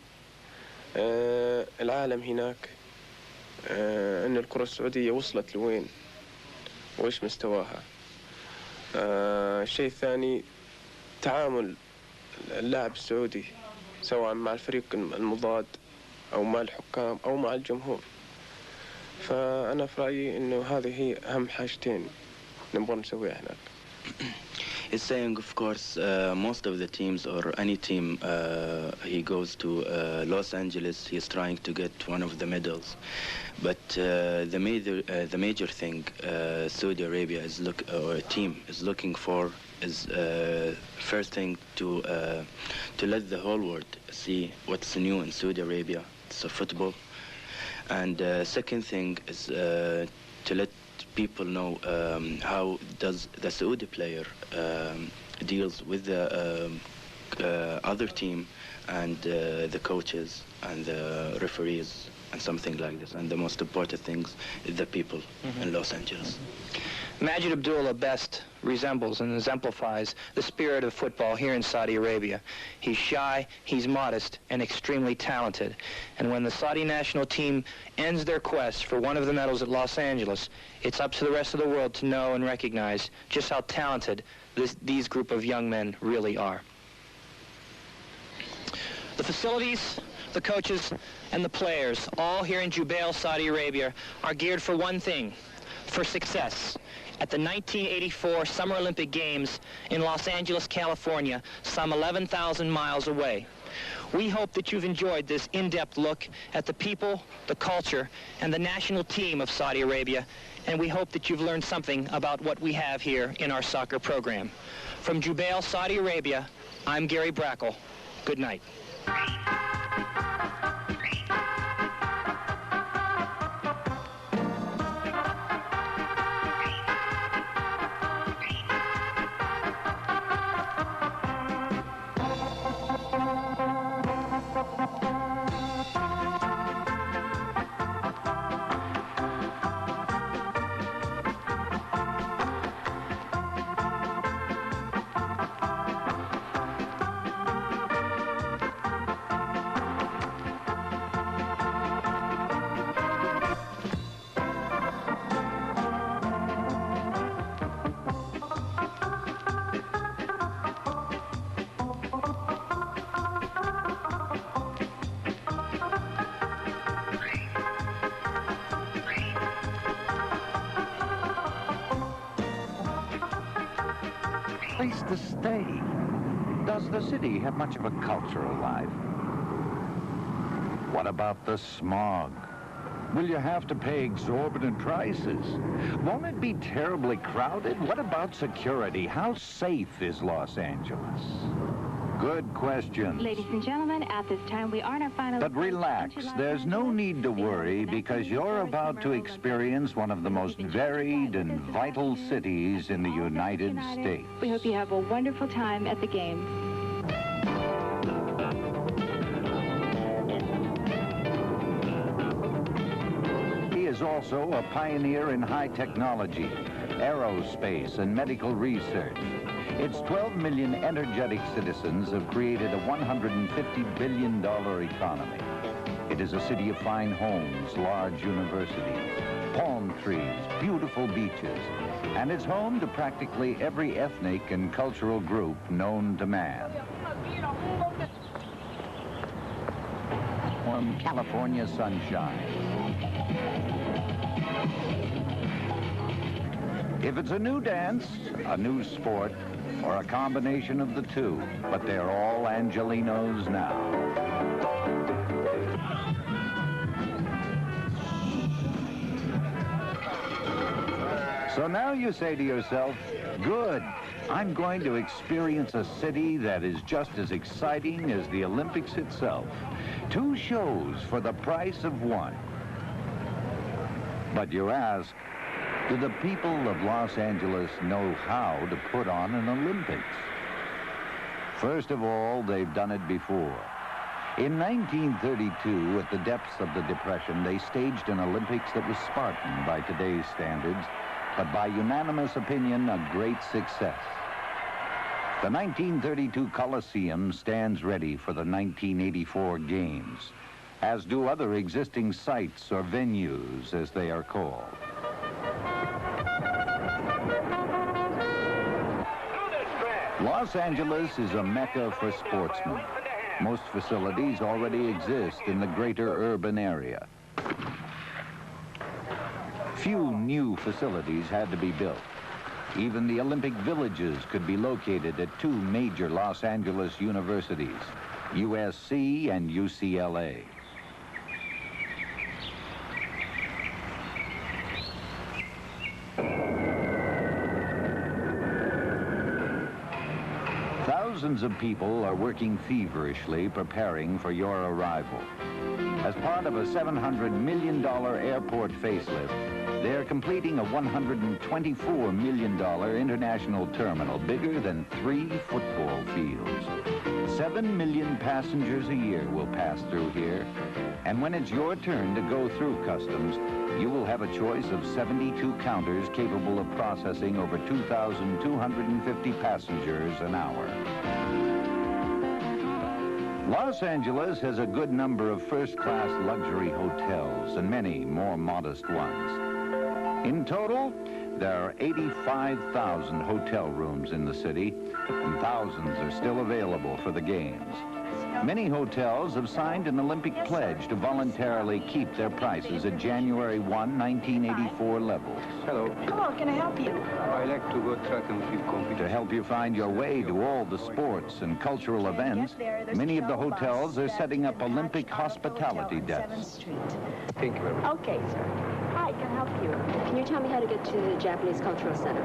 Speaker 8: العالم هناك أن الكرة السعودية وصلت لوين وإيش مستواها. الشيء الثاني تعامل اللاعب السعودي سواء مع الفريق المضاد أو مع الحكام أو مع الجمهور. فأنا في رأيي إنه هذه هي أهم حاجتين نبغى نسويها هناك.
Speaker 7: He's saying, of course, most of the teams or any team he goes to Los Angeles, he's trying to get one of the medals. But the major thing Saudi Arabia is or a team is looking for is first thing to let the whole world see what's new in Saudi Arabia. It's a football. And second thing is to let people know how does the Saudi player deals with the other team and the coaches and the referees and something like this. And the most important things is the people in Los Angeles.
Speaker 1: Majid Abdullah best resembles and exemplifies the spirit of football here in Saudi Arabia. He's shy, he's modest, and extremely talented. And when the Saudi national team ends their quest for one of the medals at Los Angeles, it's up to the rest of the world to know and recognize just how talented these group of young men really are. The facilities, the coaches, and the players, all here in Jubail, Saudi Arabia, are geared for one thing, for success. At the 1984 Summer Olympic Games in Los Angeles, California, some 11,000 miles away. We hope that you've enjoyed this in-depth look at the people, the culture, and the national team of Saudi Arabia, and we hope that you've learned something about what we have here in our soccer program. From Jubail, Saudi Arabia, I'm Gary Brackle. Good night.
Speaker 9: Place to stay. Does the city have much of a culture alive? What about the smog? Will you have to pay exorbitant prices? Won't it be terribly crowded? What about security? How safe is Los Angeles? Good questions.
Speaker 10: Ladies and gentlemen, at this time we are in our final...
Speaker 9: But relax, there's no need to worry because you're about to experience one of the most varied and vital cities in the United States.
Speaker 10: We hope you have a wonderful time at the games.
Speaker 9: He is also a pioneer in high technology, aerospace, and medical research. Its 12 million energetic citizens have created a $150 billion economy. It is a city of fine homes, large universities, palm trees, beautiful beaches, and it's home to practically every ethnic and cultural group known to man. Warm California sunshine. If it's a new dance, a new sport, or a combination of the two, but they're all Angelinos now. So now you say to yourself, good, I'm going to experience a city that is just as exciting as the Olympics itself. 2 shows for the price of 1. But you ask, do the people of Los Angeles know how to put on an Olympics? First of all, they've done it before. In 1932, at the depths of the Depression, they staged an Olympics that was Spartan by today's standards, but by unanimous opinion, a great success. The 1932 Coliseum stands ready for the 1984 Games, as do other existing sites or venues, as they are called. Los Angeles is a mecca for sportsmen. Most facilities already exist in the greater urban area. Few new facilities had to be built. Even the Olympic villages could be located at 2 major Los Angeles universities, USC and UCLA. Thousands of people are working feverishly preparing for your arrival. As part of a $700 million airport facelift, they are completing a $124 million international terminal bigger than 3 football fields. 7 million passengers a year will pass through here. And when it's your turn to go through customs, you will have a choice of 72 counters capable of processing over 2,250 passengers an hour. Los Angeles has a good number of first-class luxury hotels and many more modest ones. In total, there are 85,000 hotel rooms in the city, and thousands are still available for the games. Many hotels have signed an Olympic pledge to voluntarily keep their prices at January 1, 1984 levels.
Speaker 3: Hello.
Speaker 11: Hello, can I help you?
Speaker 3: I like to go track and field competition.
Speaker 9: To help you find your way to all the sports and cultural events, many of the hotels are setting up Olympic hospitality desks.
Speaker 3: Thank you very much.
Speaker 11: Okay, sir. Hi, can I help you?
Speaker 12: Can you tell me how to get to the Japanese Cultural Center?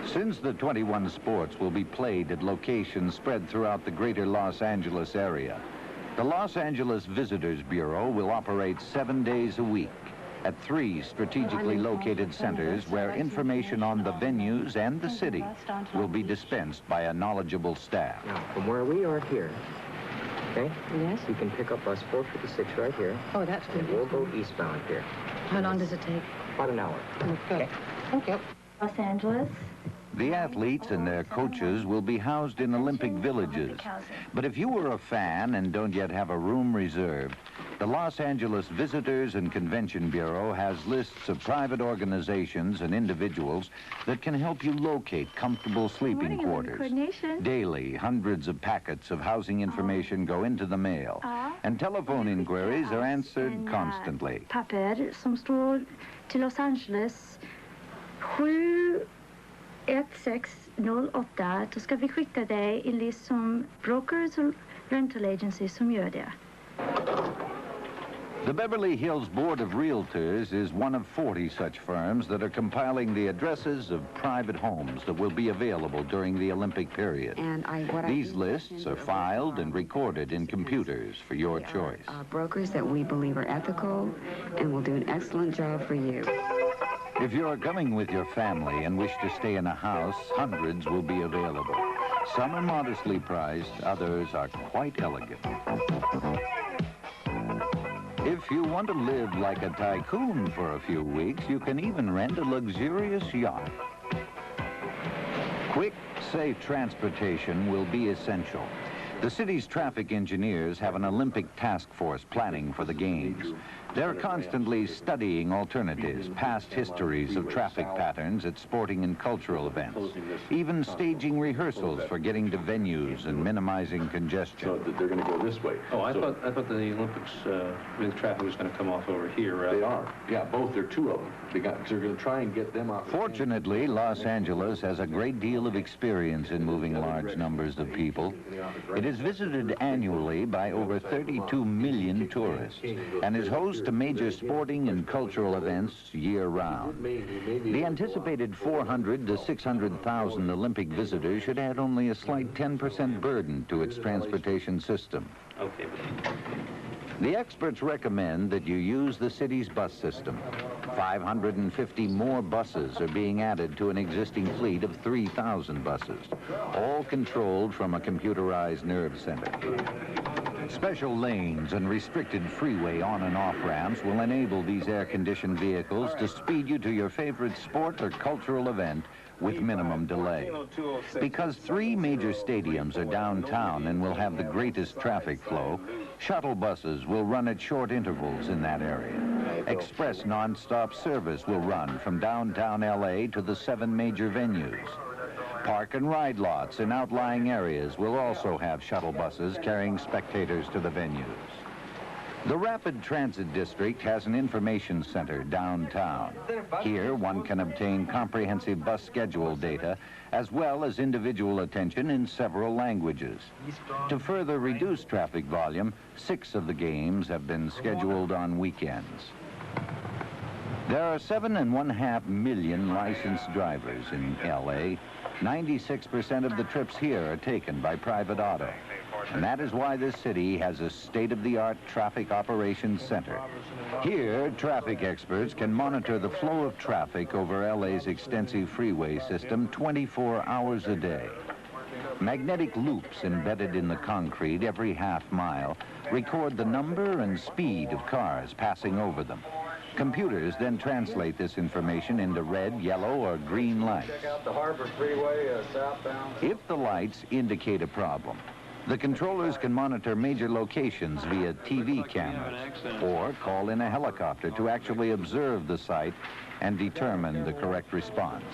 Speaker 9: Since the 21 sports will be played at locations spread throughout the greater Los Angeles area, the Los Angeles Visitors Bureau will operate 7 days a week at 3 strategically located centers where information on the venues and the city will be dispensed by a knowledgeable staff.
Speaker 13: Now, from where we are here, okay?
Speaker 12: Yes?
Speaker 13: You can pick up bus 456 right here.
Speaker 12: Oh, that's good.
Speaker 13: And we'll go eastbound here.
Speaker 12: How long does it take?
Speaker 13: About an hour.
Speaker 12: Okay. Thank you.
Speaker 10: Los Angeles.
Speaker 9: The athletes and their coaches will be housed in Olympic villages. But if you were a fan and don't yet have a room reserved, the Los Angeles Visitors and Convention Bureau has lists of private organizations and individuals that can help you locate comfortable sleeping quarters. Daily, hundreds of packets of housing information go into the mail, and telephone inquiries are answered constantly.
Speaker 10: Papper som står till Los Angeles 71608, då ska vi skicka dig en list som brokers och rental agencies som gör det.
Speaker 9: The Beverly Hills Board of Realtors is one of 40 such firms that are compiling the addresses of private homes that will be available during the Olympic period. These lists are filed and recorded in computers for your choice.
Speaker 14: Brokers that we believe are ethical and will do an excellent job for you.
Speaker 9: If you're coming with your family and wish to stay in a house, hundreds will be available. Some are modestly priced, others are quite elegant. If you want to live like a tycoon for a few weeks, you can even rent a luxurious yacht. Quick, safe transportation will be essential. The city's traffic engineers have an Olympic task force planning for the games. They're constantly studying alternatives, past histories of traffic patterns at sporting and cultural events, even staging rehearsals for getting to venues and minimizing congestion.
Speaker 15: So that they're going to go this way.
Speaker 16: Oh, I thought the Olympics, the traffic was going to come off over here.
Speaker 15: They are. Yeah, both. There are 2 of them. They're going to try and get them off.
Speaker 9: Fortunately, Los Angeles has a great deal of experience in moving large numbers of people. It is visited annually by over 32 million tourists and is host to major sporting and cultural events year-round. The anticipated 400 to 600,000 Olympic visitors should add only a slight 10% burden to its transportation system.
Speaker 16: Okay.
Speaker 9: The experts recommend that you use the city's bus system. 550 more buses are being added to an existing fleet of 3,000 buses, all controlled from a computerized nerve center. Special lanes and restricted freeway on and off ramps will enable these air-conditioned vehicles to speed you to your favorite sport or cultural event with minimum delay. Because 3 major stadiums are downtown and will have the greatest traffic flow, shuttle buses will run at short intervals in that area. Express non-stop service will run from downtown LA to the 7 major venues. Park and ride lots in outlying areas will also have shuttle buses carrying spectators to the venues. The Rapid Transit District has an information center downtown. Here, one can obtain comprehensive bus schedule data as well as individual attention in several languages. To further reduce traffic volume, 6 of the games have been scheduled on weekends. There are 7.5 million licensed drivers in LA. 96% of the trips here are taken by private auto. And that is why this city has a state-of-the-art traffic operations center. Here, traffic experts can monitor the flow of traffic over LA's extensive freeway system 24 hours a day. Magnetic loops embedded in the concrete every half-mile record the number and speed of cars passing over them. Computers then translate this information into red, yellow, or green lights.
Speaker 17: Check out the Harbor Freeway southbound.
Speaker 9: If the lights indicate a problem, the controllers can monitor major locations via TV cameras or call in a helicopter to actually observe the site and determine the correct response.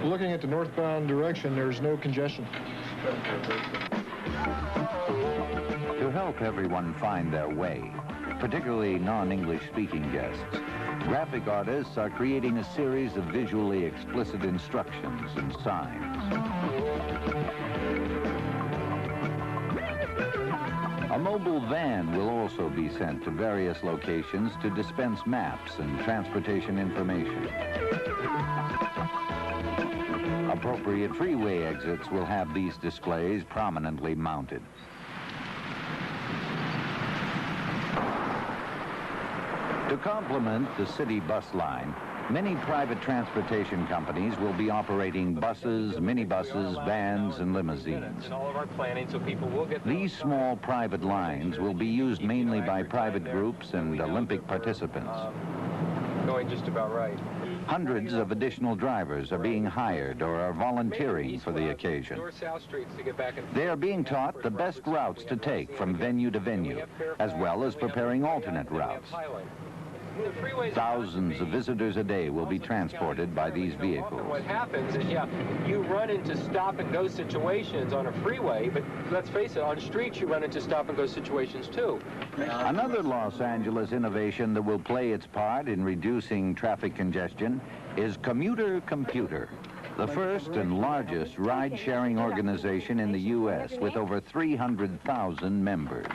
Speaker 18: Looking at the northbound direction, there's no congestion.
Speaker 9: To help everyone find their way, particularly non-English speaking guests, graphic artists are creating a series of visually explicit instructions and signs. A mobile van will also be sent to various locations to dispense maps and transportation information. Appropriate freeway exits will have these displays prominently mounted. To complement the city bus line, many private transportation companies will be operating buses, minibuses, vans, and limousines. These small private lines will be used mainly by private groups and Olympic participants.
Speaker 17: Going just about right.
Speaker 9: Hundreds of additional drivers are being hired or are volunteering for the occasion. They are being taught the best routes to take from venue to venue, as well as preparing alternate routes. Thousands of visitors a day will be transported by these vehicles.
Speaker 17: What happens is, you run into stop-and-go situations on a freeway, but let's face it, on streets you run into stop-and-go situations too.
Speaker 9: Another Los Angeles innovation that will play its part in reducing traffic congestion is Commuter Computer, the first and largest ride-sharing organization in the U.S. with over 300,000 members.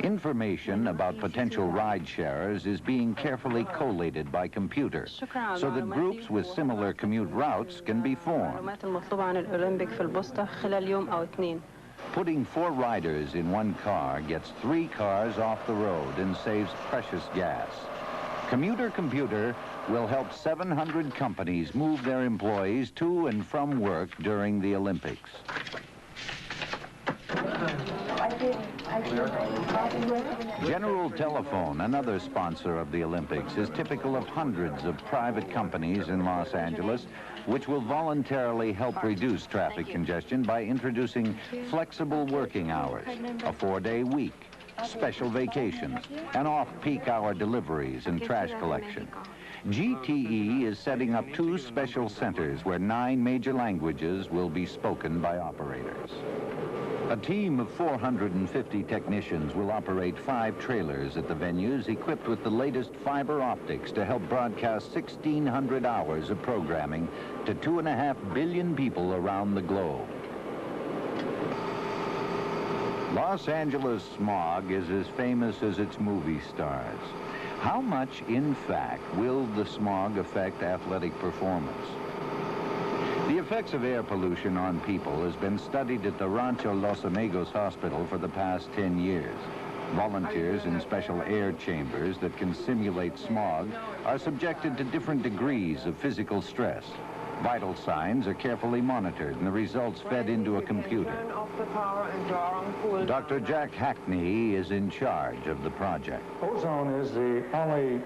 Speaker 9: Information about potential ride sharers is being carefully collated by computer so that groups with similar commute routes can be formed. Putting 4 riders in one car gets 3 cars off the road and saves precious gas. Commuter Computer will help 700 companies move their employees to and from work during the Olympics. General Telephone, another sponsor of the Olympics, is typical of hundreds of private companies in Los Angeles, which will voluntarily help reduce traffic congestion by introducing flexible working hours, a 4-day week, special vacations, and off-peak hour deliveries and trash collection. GTE is setting up 2 special centers where 9 major languages will be spoken by operators. A team of 450 technicians will operate 5 trailers at the venues equipped with the latest fiber optics to help broadcast 1,600 hours of programming to 2.5 billion people around the globe. Los Angeles smog is as famous as its movie stars. How much, in fact, will the smog affect athletic performance? The effects of air pollution on people has been studied at the Rancho Los Amigos Hospital for the past 10 years. Volunteers in special air chambers that can simulate smog are subjected to different degrees of physical stress. Vital signs are carefully monitored and the results fed into a computer. Dr. Jack Hackney is in charge of the project.
Speaker 19: Ozone is the only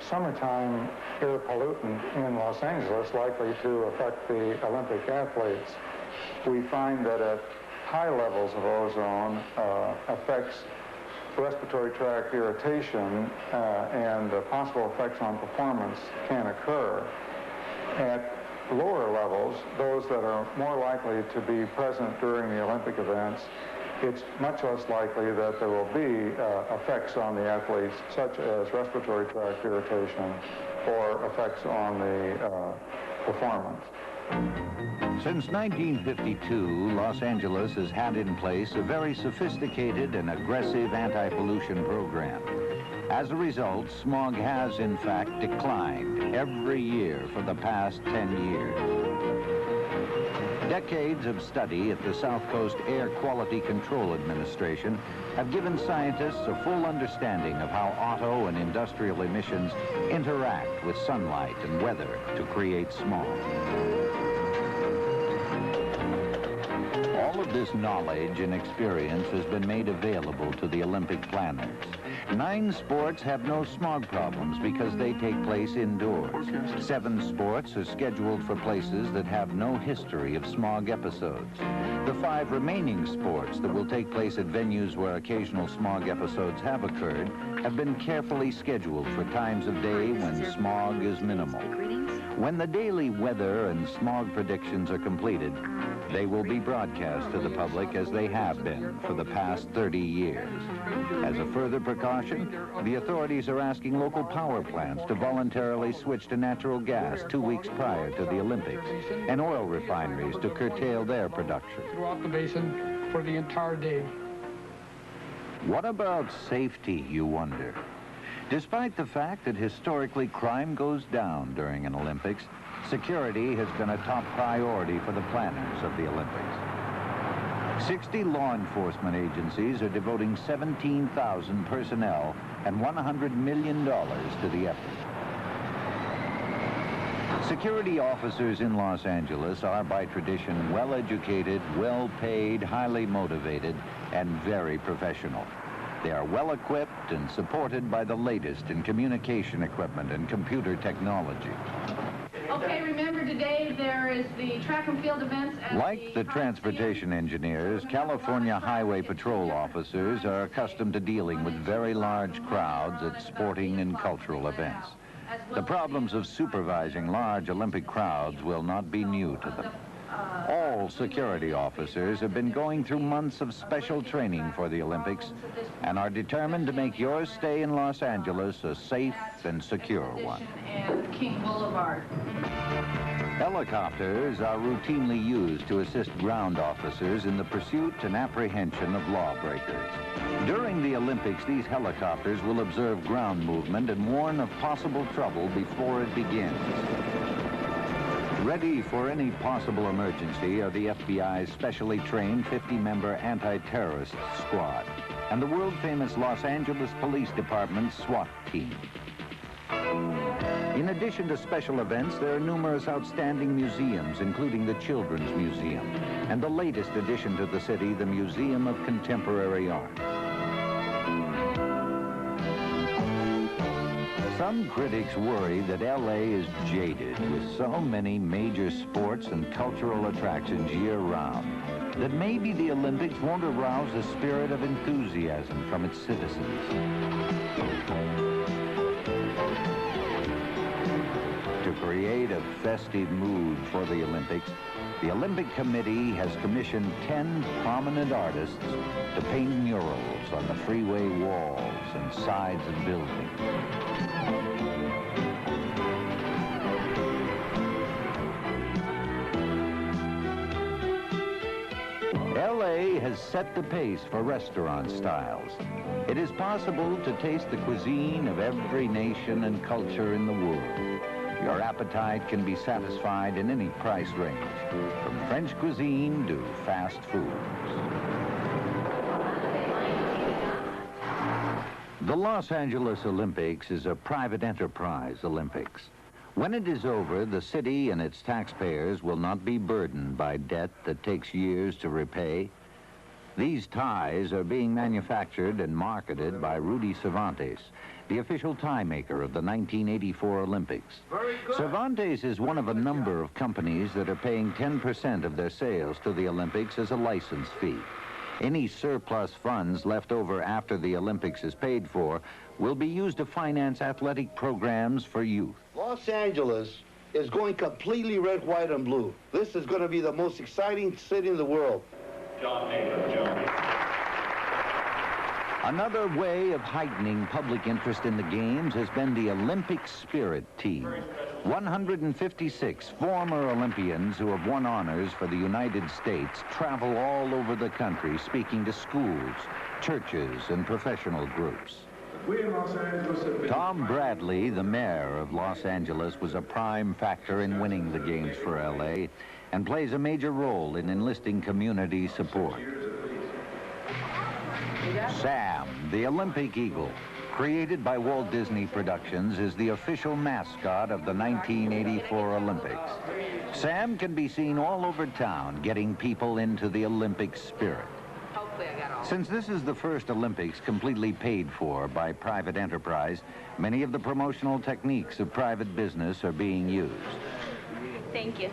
Speaker 19: summertime air pollutant in Los Angeles likely to affect the Olympic athletes. We find that at high levels of ozone affects respiratory tract irritation and possible effects on performance can occur. At lower levels, those that are more likely to be present during the Olympic events, it's much less likely that there will be effects on the athletes, such as respiratory tract irritation or effects on the performance.
Speaker 9: Since 1952, Los Angeles has had in place a very sophisticated and aggressive anti-pollution program. As a result, smog has, in fact, declined every year for the past 10 years. Decades of study at the South Coast Air Quality Control Administration have given scientists a full understanding of how auto and industrial emissions interact with sunlight and weather to create smog. tremendous knowledge and experience has been made available to the Olympic planners. 9 sports have no smog problems because they take place indoors. 7 sports are scheduled for places that have no history of smog episodes. The 5 remaining sports that will take place at venues where occasional smog episodes have occurred have been carefully scheduled for times of day when smog is minimal. When the daily weather and smog predictions are completed, they will be broadcast to the public as they have been for the past 30 years. As a further precaution, the authorities are asking local power plants to voluntarily switch to natural gas 2 weeks prior to the Olympics, and oil refineries to curtail their production.
Speaker 18: Throughout the basin for the entire day.
Speaker 9: What about safety, you wonder? Despite the fact that historically crime goes down during an Olympics, security has been a top priority for the planners of the Olympics. 60 law enforcement agencies are devoting 17,000 personnel and $100 million to the effort. Security officers in Los Angeles are by tradition well-educated, well-paid, highly motivated, and very professional. They are well-equipped and supported by the latest in communication equipment and computer technology.
Speaker 20: Okay, remember today there is the track and field events.
Speaker 9: Like the transportation engineers, California Highway Patrol officers are accustomed to dealing with very large crowds at sporting and cultural events. The problems of supervising large Olympic crowds will not be new to them. All security officers have been going through months of special training for the Olympics and are determined to make your stay in Los Angeles a safe and secure one.
Speaker 20: And King Boulevard.
Speaker 9: Helicopters are routinely used to assist ground officers in the pursuit and apprehension of lawbreakers. During the Olympics, these helicopters will observe ground movement and warn of possible trouble before it begins. Ready for any possible emergency are the FBI's specially trained 50-member anti-terrorist squad and the world-famous Los Angeles Police Department's SWAT team. In addition to special events, there are numerous outstanding museums, including the Children's Museum, and the latest addition to the city, the Museum of Contemporary Art. Some critics worry that LA is jaded with so many major sports and cultural attractions year-round, that maybe the Olympics won't arouse a spirit of enthusiasm from its citizens. To create a festive mood for the Olympics, the Olympic Committee has commissioned 10 prominent artists to paint murals on the freeway walls and sides of buildings. LA has set the pace for restaurant styles. It is possible to taste the cuisine of every nation and culture in the world. Your appetite can be satisfied in any price range, from French cuisine to fast foods. The Los Angeles Olympics is a private enterprise Olympics. When it is over, the city and its taxpayers will not be burdened by debt that takes years to repay. These ties are being manufactured and marketed by Rudy Cervantes, the official tie maker of the 1984 Olympics. Cervantes is one of a number of companies that are paying 10% of their sales to the Olympics as a license fee. Any surplus funds left over after the Olympics is paid for will be used to finance athletic programs for youth.
Speaker 21: Los Angeles is going completely red, white, and blue. This is going to be the most exciting city in the world.
Speaker 16: John Jacob.
Speaker 9: Another way of heightening public interest in the Games has been the Olympic Spirit Team. 156 former Olympians who have won honors for the United States travel all over the country speaking to schools, churches, and professional groups. Tom Bradley, the mayor of Los Angeles, was a prime factor in winning the Games for LA and plays a major role in enlisting community support. Sam, the Olympic Eagle, created by Walt Disney Productions, is the official mascot of the 1984 Olympics. Sam can be seen all over town getting people into the Olympic spirit. Since this is the first Olympics completely paid for by private enterprise, many of the promotional techniques of private business are being used.
Speaker 11: Thank you.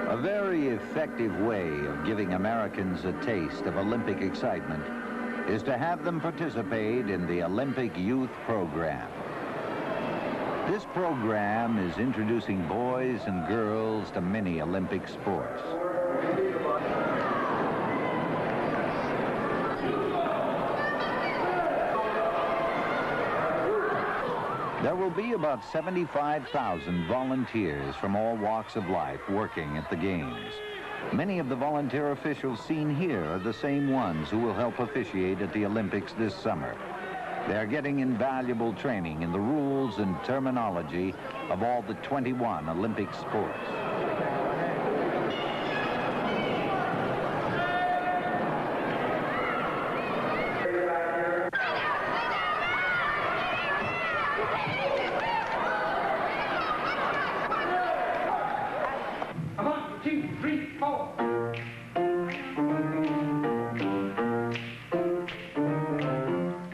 Speaker 9: A very effective way of giving Americans a taste of Olympic excitement is to have them participate in the Olympic Youth Program. This program is introducing boys and girls to many Olympic sports. There will be about 75,000 volunteers from all walks of life working at the Games. Many of the volunteer officials seen here are the same ones who will help officiate at the Olympics this summer. They're getting invaluable training in the rules and terminology of all the 21 Olympic sports.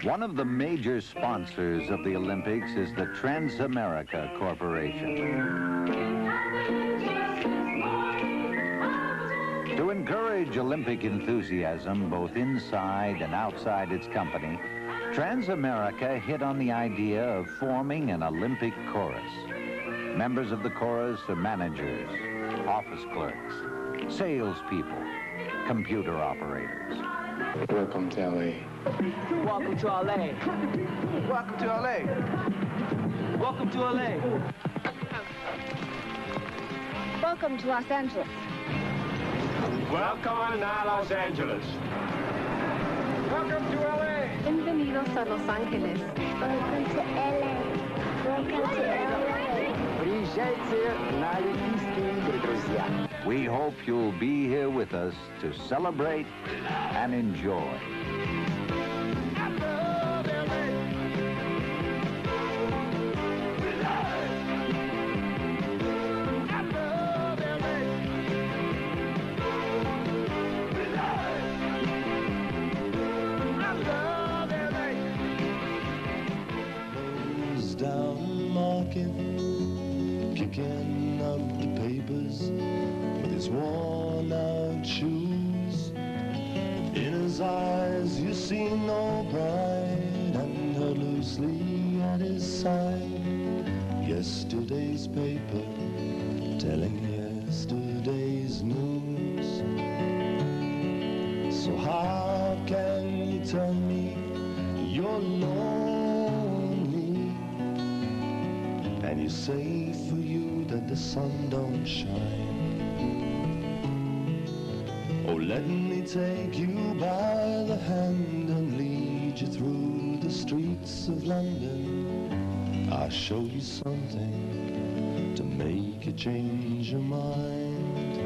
Speaker 9: One of the major sponsors of the Olympics is the Trans-America Corporation. To encourage Olympic enthusiasm both inside and outside its company, Trans-America hit on the idea of forming an Olympic chorus. Members of the chorus are managers, office clerks, salespeople, computer operators.
Speaker 8: Welcome to LA.
Speaker 3: Welcome to LA.
Speaker 6: Welcome to LA.
Speaker 3: Welcome to LA.
Speaker 11: Welcome to Los Angeles.
Speaker 2: Welcome to Los Angeles. Welcome to LA.
Speaker 11: Bienvenidos a Los Ángeles.
Speaker 10: Welcome to LA. Welcome to LA.
Speaker 9: We hope you'll be here with us to celebrate and enjoy.
Speaker 4: Down market, kicking up the papers with his worn out shoes. In his eyes you see no pride, and her loosely at his side. Yesterday's paper telling yesterday's news. So how can you tell me you're lonely, and you say for you that the sun don't shine? Oh, let me take you by the hand and lead you through the streets of London. I'll show you something to make you change your mind.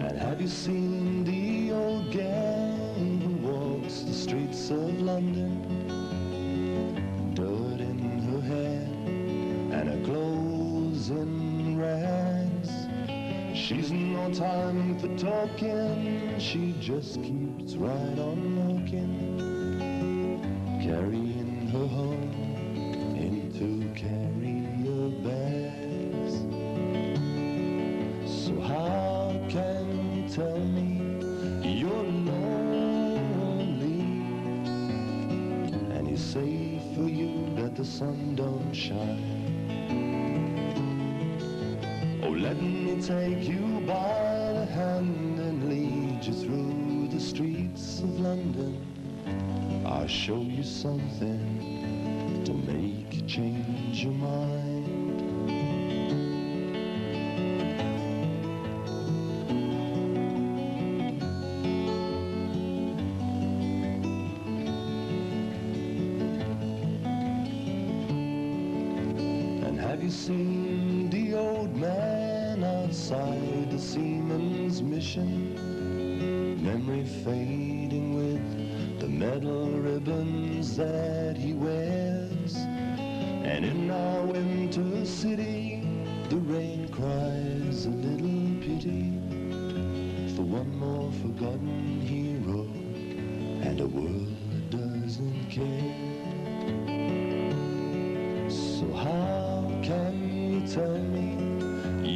Speaker 4: And have you seen the old gang who walks the streets of London? Dirt in her hair and her clothes in rags. She's no time for talking, she just keeps right on walking, carrying her home into carrier bags. So how can you tell me you're lonely, and you say for you that the sun don't shine? Oh, let me take you by the hand and lead you through the streets of London. I'll show you something to make you change your mind. seen the old man outside the seaman's mission, memory fading with the metal ribbons that he wears. And in our winter city, the rain cries a little pity for one more forgotten hero and a world that doesn't care. So how can you tell me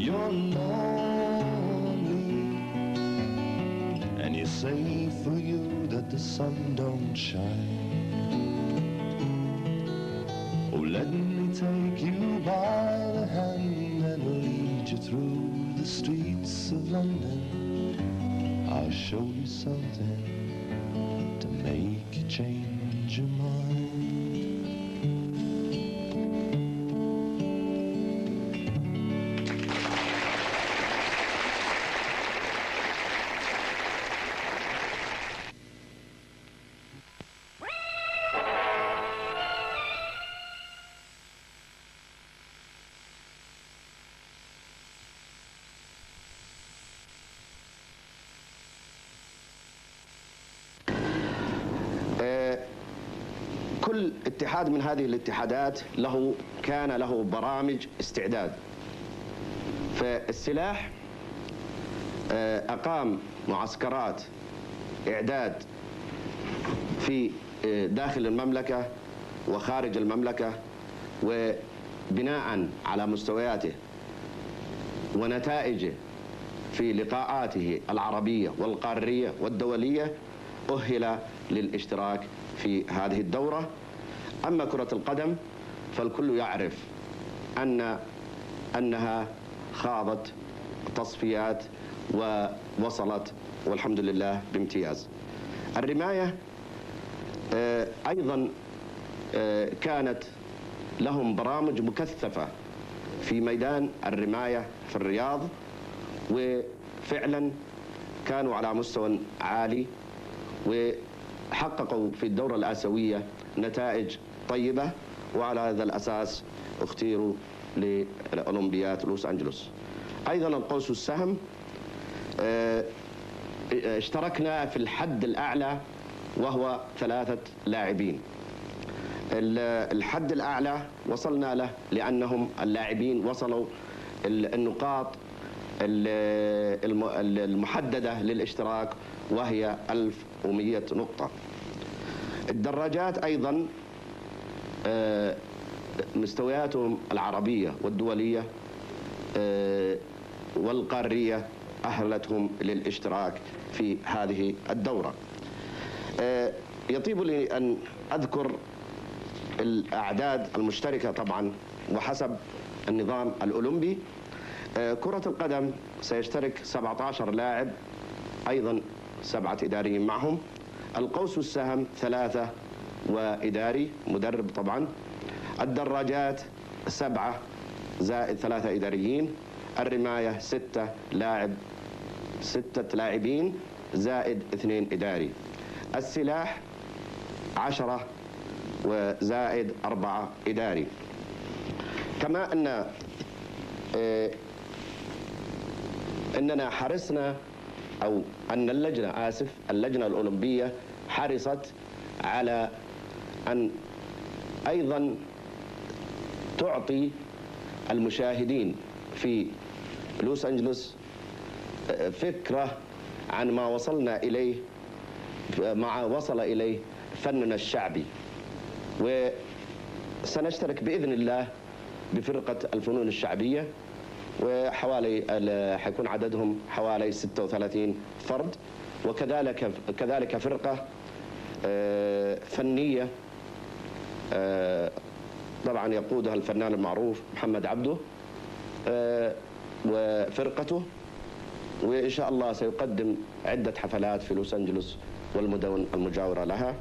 Speaker 4: you're lonely, and you say for you that the sun don't shine? Oh, let me take you by the hand and lead you through the streets of London. I'll show you something to make you change your mind.
Speaker 5: كل اتحاد من هذه الاتحادات كان له برامج استعداد. فالسلاح أقام معسكرات إعداد في داخل المملكة وخارج المملكة، وبناء على مستوياته ونتائجه في لقاءاته العربية والقارية والدولية أهل للاشتراك في هذه الدورة. أما كرة القدم فالكل يعرف أنها خاضت تصفيات ووصلت والحمد لله بامتياز. الرماية أيضا كانت لهم برامج مكثفة في ميدان الرماية في الرياض، وفعلا كانوا على مستوى عالي وحققوا في الدورة الآسيوية نتائج طيبة، وعلى هذا الأساس اختيروا لأولمبياد لوس أنجلوس. أيضا القوس والسهم اشتركنا في الحد الأعلى وهو 3 لاعبين. الحد الأعلى وصلنا له لأنهم اللاعبين وصلوا النقاط المحددة للاشتراك وهي 1100 نقطة. الدراجات أيضا مستوياتهم العربية والدولية والقارية أهلتهم للاشتراك في هذه الدورة. يطيب لي أن أذكر الأعداد المشتركة طبعا وحسب النظام الأولمبي. كرة القدم سيشترك 17 لاعب، أيضا 7 إداريين معهم. القوس والسهم 3 وإداري مدرب طبعا. الدراجات 7 زائد 3 إداريين. الرماية 6 لاعبين زائد 2 إداري. السلاح 10 وزائد 4 إداري. كما أننا حرصنا أو أن اللجنة الأولمبية حرصت على أن أيضا تعطي المشاهدين في لوس أنجلوس فكرة عن ما وصلنا إليه، ما وصل إليه فننا الشعبي. وسنشترك بإذن الله بفرقة الفنون الشعبية، وحوالي حيكون عددهم حوالي 36 فرد، وكذلك فرقة فنية طبعا يقودها الفنان المعروف محمد عبده وفرقته. وإن شاء الله سيقدم عدة حفلات في لوس أنجلوس والمدن المجاورة لها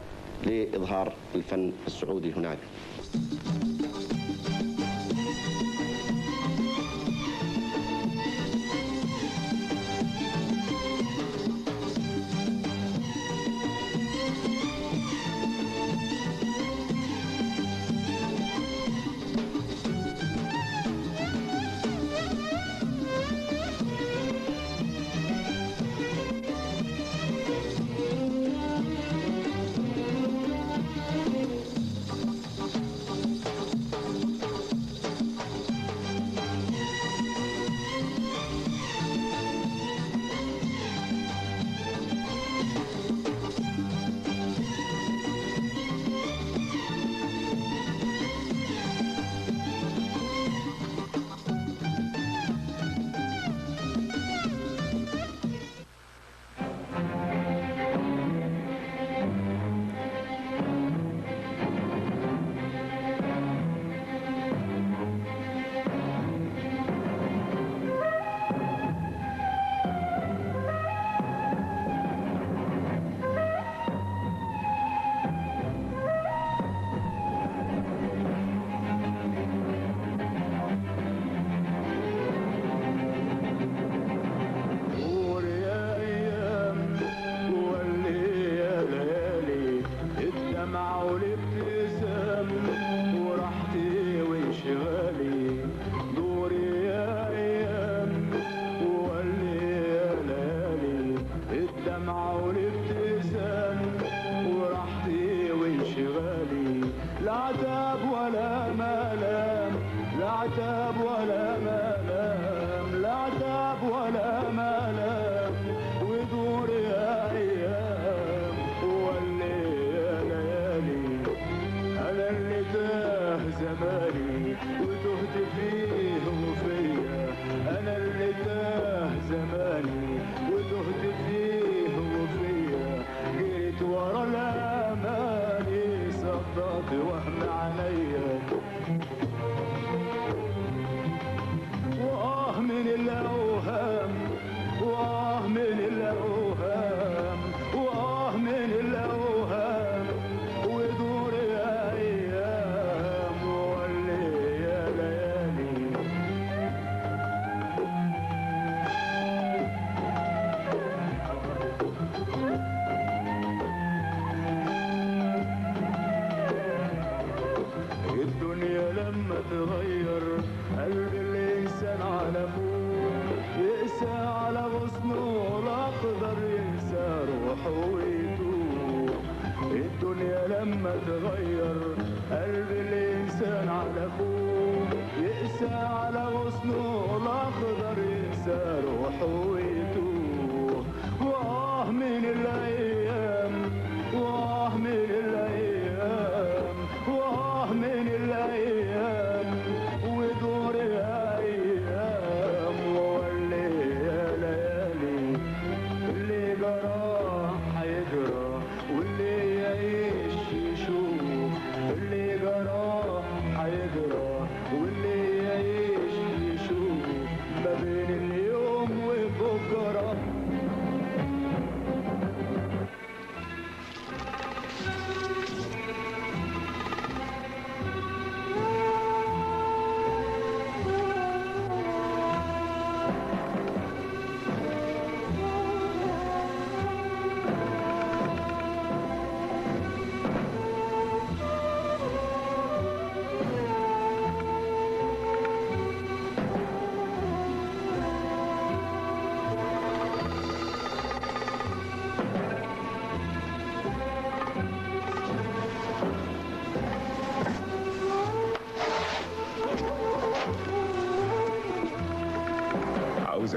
Speaker 5: لإظهار الفن السعودي هناك.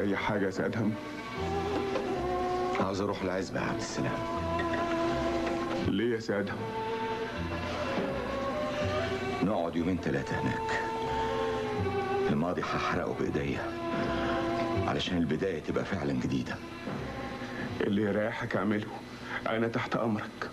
Speaker 7: أي حاجة يا سيد أدهم؟
Speaker 22: عاوز أروح العزبة يا عبد السلام.
Speaker 7: ليه يا سيد أدهم؟
Speaker 22: نقعد يومين 3 هناك. الماضي هحرقه بإيديا علشان البداية تبقى فعلا جديدة.
Speaker 7: اللي يريحك اعمله، أنا تحت أمرك.